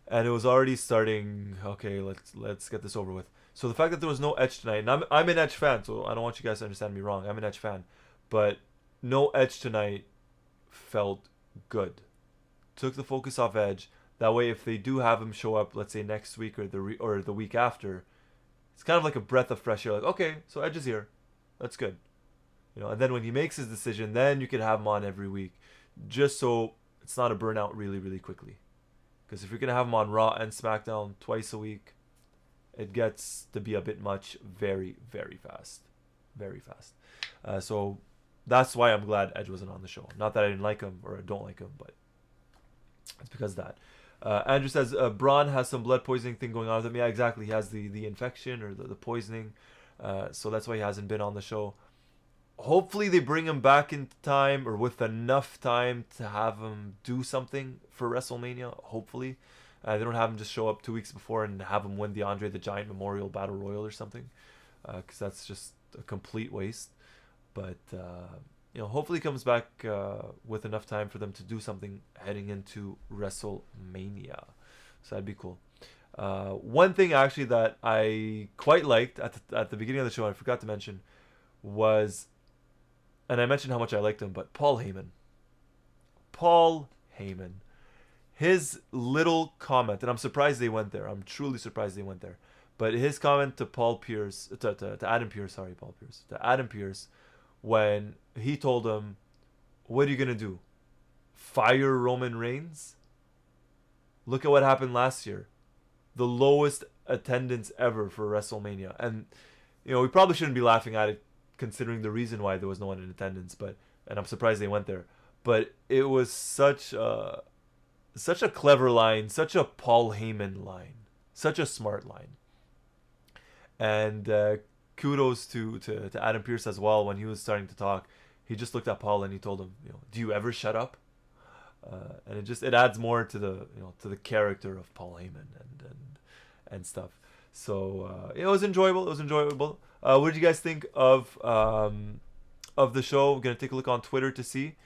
And it was already starting. Okay, let's get this over with. So the fact that there was no Edge tonight, and I'm an Edge fan, so I don't want you guys to understand me wrong. I'm an Edge fan, but no Edge tonight felt good. Took the focus off Edge. That way, if they do have him show up, let's say next week or the week after, it's kind of like a breath of fresh air. Like, okay, so Edge is here. That's good. And then when he makes his decision, then you could have him on every week, just so it's not a burnout really, really quickly. Because if you're going to have him on Raw and SmackDown twice a week, it gets to be a bit much very, very fast. Very fast. So that's why I'm glad Edge wasn't on the show. Not that I didn't like him or I don't like him, but it's because of that. Andrew says Braun has some blood poisoning thing going on with him. Yeah, exactly. He has the infection or the poisoning. So that's why he hasn't been on the show. Hopefully they bring him back in time or with enough time to have him do something for WrestleMania. Hopefully. They don't have him just show up 2 weeks before and have him win the Andre the Giant Memorial Battle Royal or something. Because that's just a complete waste. But, hopefully he comes back with enough time for them to do something heading into WrestleMania. So that'd be cool. One thing actually that I quite liked at the beginning of the show, I forgot to mention, was, and I mentioned how much I liked him, but Paul Heyman. His little comment, and I'm surprised they went there. I'm truly surprised they went there. But his comment to Adam Pearce, when he told him, what are you going to do? Fire Roman Reigns? Look at what happened last year. the lowest attendance ever for WrestleMania. And we probably shouldn't be laughing at it considering the reason why there was no one in attendance, and I'm surprised they went there. But it was such a clever line, such a Paul Heyman line, such a smart line. And kudos to Adam Pearce as well. When he was starting to talk, he just looked at Paul and he told him, "Do you ever shut up?" And it adds more to the character of Paul Heyman and stuff. So it was enjoyable. What did you guys think of the show? We're gonna take a look on Twitter to see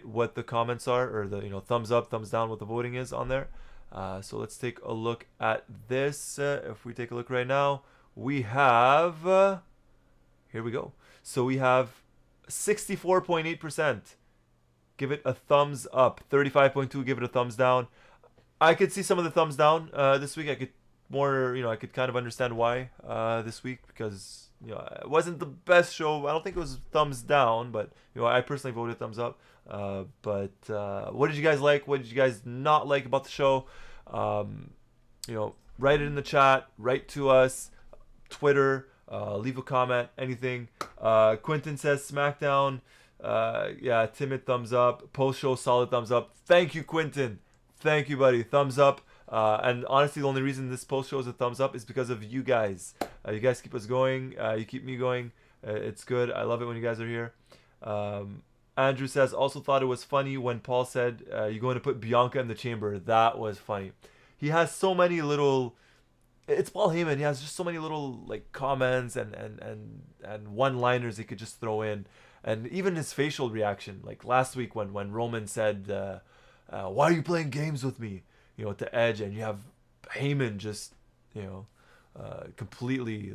what the comments are, or the thumbs up, thumbs down, what the voting is on there. So let's take a look at this. If we take a look right now, we have here we go. So we have 64.8% give it a thumbs up, 35.2 give it a thumbs down. I could see some of the thumbs down this week. I could kind of understand why this week, because it wasn't the best show. I don't think it was thumbs down, but I personally voted thumbs up. But what did you guys like? What did you guys not like about the show? Write it in the chat. Write to us, Twitter. Leave a comment. Anything. Quentin says SmackDown. Timid thumbs up. Post show solid thumbs up. Thank you, Quentin. Thank you, buddy. Thumbs up. And honestly, the only reason this post show is a thumbs up is because of you guys. You guys keep us going. You keep me going. It's good. I love it when you guys are here. Andrew says, also thought it was funny when Paul said, you're going to put Bianca in the chamber. That was funny. He has so many little... It's Paul Heyman. He has just so many little comments and one-liners he could just throw in. And even his facial reaction. Like last week when Roman said, why are you playing games with me? To Edge, and you have Heyman just, completely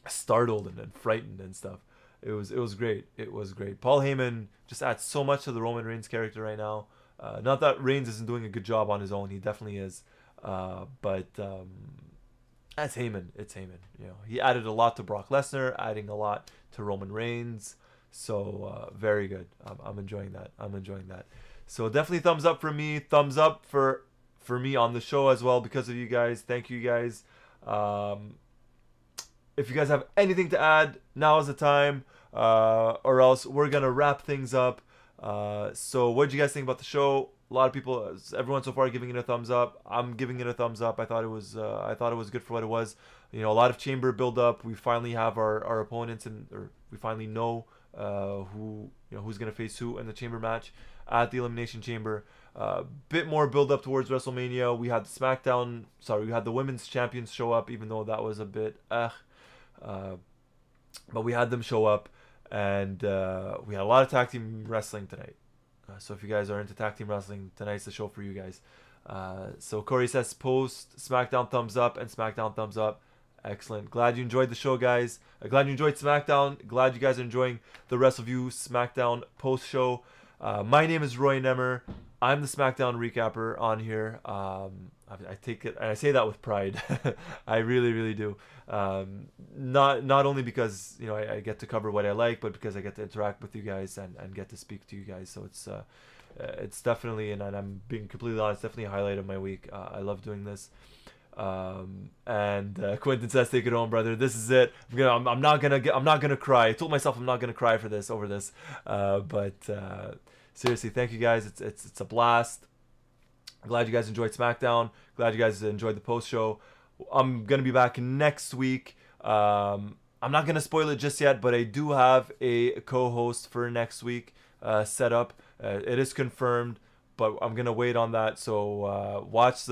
startled and frightened and stuff. It was great. It was great. Paul Heyman just adds so much to the Roman Reigns character right now. Not that Reigns isn't doing a good job on his own. He definitely is. But that's Heyman. It's Heyman. He added a lot to Brock Lesnar, adding a lot to Roman Reigns. So very good. I'm enjoying that. So definitely thumbs up for me. Thumbs up for me on the show as well because of you guys. Thank you guys. If you guys have anything to add, now is the time. Or else we're gonna wrap things up. So what did you guys think about the show? A lot of people, everyone so far giving it a thumbs up. I'm giving it a thumbs up. I thought it was good for what it was. A lot of chamber build up. We finally have our opponents, or we finally know who's gonna face who in the chamber match at the Elimination Chamber. Bit more build up towards WrestleMania. We had we had the women's champions show up, even though that was a bit but we had them show up, and we had a lot of tag team wrestling tonight. So if you guys are into tag team wrestling, tonight's the show for you guys. So Corey says post SmackDown thumbs up and SmackDown thumbs up. Excellent. Glad you enjoyed the show, guys. Glad you enjoyed SmackDown. Glad you guys are enjoying the Wrestleview SmackDown Post Show. My name is Roy Nemer. I'm the SmackDown recapper on here. I take it, and I say that with pride. I really, really do. Not only because I get to cover what I like, but because I get to interact with you guys and get to speak to you guys. So it's definitely, and I'm being completely honest, definitely a highlight of my week. I love doing this. And Quentin says, "Take it home, brother. This is it. I'm not gonna cry. I told myself I'm not gonna cry for this over this. But seriously, thank you guys. It's a blast. Glad you guys enjoyed SmackDown. Glad you guys enjoyed the post show. I'm gonna be back next week. I'm not gonna spoil it just yet, but I do have a co-host for next week set up. It is confirmed, but I'm gonna wait on that. So watch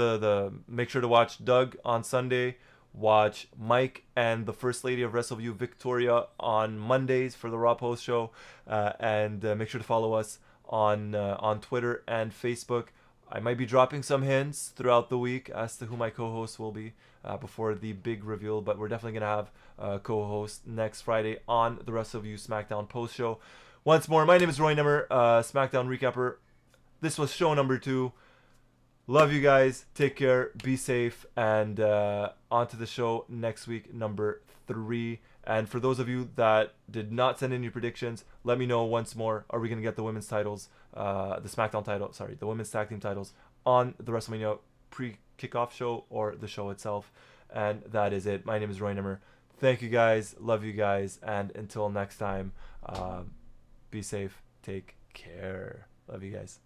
make sure to watch Doug on Sunday. Watch Mike and the First Lady of Wrestleview, Victoria, on Mondays for the Raw Post Show, and make sure to follow us on Twitter and Facebook. I might be dropping some hints throughout the week as to who my co-host will be before the big reveal, but we're definitely going to have a co-host next Friday on the Wrestleview SmackDown Post Show. Once more, my name is Roy Nemer, SmackDown recapper. This was show number 2. Love you guys. Take care. Be safe. And on to the show next week, number 3. And for those of you that did not send in your predictions, let me know once more. Are we going to get the women's titles, the SmackDown title, the women's tag team titles on the WrestleMania pre-kickoff show or the show itself. And that is it. My name is Roy Nemer. Thank you guys. Love you guys. And until next time, be safe. Take care. Love you guys.